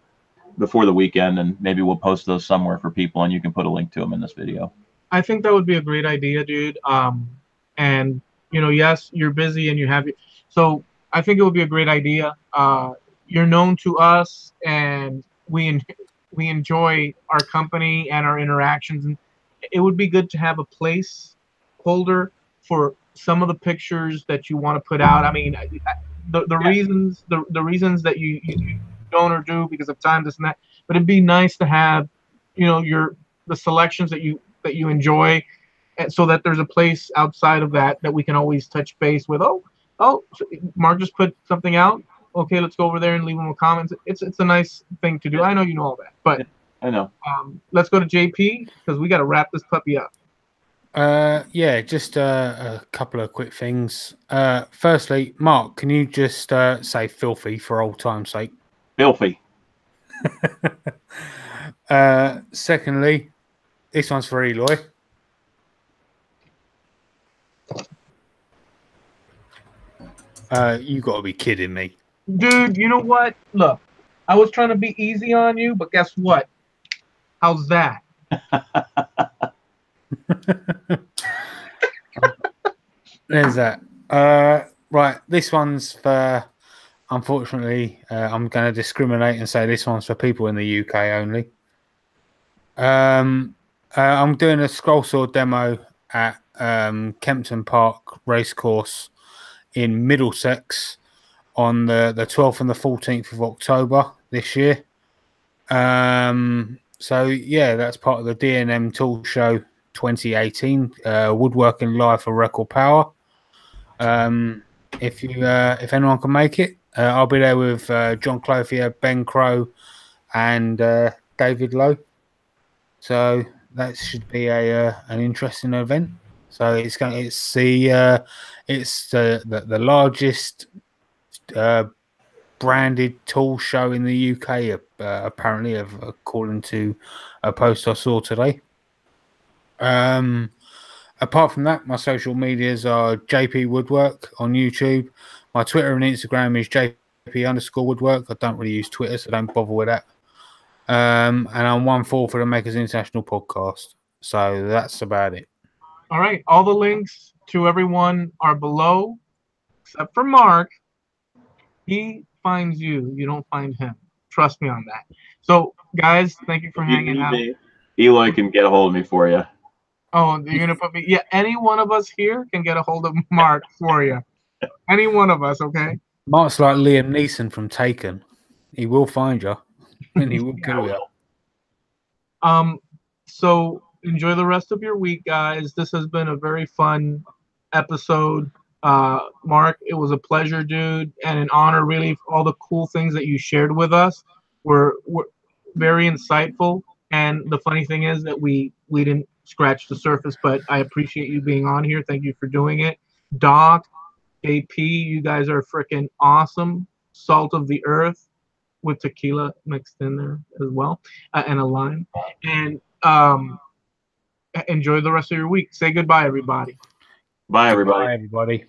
before the weekend, and maybe we'll post those somewhere for people, and you can put a link to them in this video. I think that would be a great idea, dude. And, you know, yes, you're busy and you have it. So I think it would be a great idea. You're known to us, and we enjoy our company and our interactions. And it would be good to have a placeholder for some of the pictures that you want to put out. I mean, the reasons that you don't or do because of time, this and that. But it'd be nice to have, you know, the selections that you enjoy, so that there's a place outside of that we can always touch base with. Oh, Mark just put something out. Okay, let's go over there and leave them a comment. It's a nice thing to do. I know you know all that, but I know. Let's go to JP because we got to wrap this puppy up. Yeah, just a couple of quick things. Firstly, Mark, can you just say filthy for old time's sake? Filthy. Secondly, this one's for Eloy. You got to be kidding me. Dude, you know what? Look, I was trying to be easy on you, but guess what? How's that? There's that. Right, this one's for, unfortunately, I'm going to discriminate and say this one's for people in the UK only. I'm doing a scroll saw demo at Kempton Park Racecourse in Middlesex on the 12th and the 14th of October this year. So yeah, that's part of the D&M Tool Show 2018, woodworking live for record power. If anyone can make it, I'll be there with John Clothier, Ben Crow, and David Lowe. So that should be an interesting event. So it's the largest branded tool show in the UK, apparently, according to a post I saw today. Apart from that, my social medias are JP Woodwork on YouTube. My Twitter and Instagram is JP_Woodwork. I don't really use Twitter, so don't bother with that. And I'm 1/4 for the Makers International podcast. So that's about it. All right. All the links to everyone are below, except for Mark. He finds you. You don't find him. Trust me on that. So, guys, thank you for hanging out. Eloy can get a hold of me for you. Oh, you're going to put me? Yeah, any one of us here can get a hold of Mark for you. Any one of us, okay? Mark's like Liam Neeson from Taken. He will find you, and he will kill you. So enjoy the rest of your week, guys. This has been a very fun episode. Mark, it was a pleasure, dude, and an honor, really. All the cool things that you shared with us were very insightful. And the funny thing is that we didn't scratch the surface, but I appreciate you being on here. Thank you for doing it. Doc, AP, you guys are freaking awesome. Salt of the earth with tequila mixed in there as well, and a lime. And enjoy the rest of your week. Say goodbye, everybody. Bye, everybody. Bye, everybody.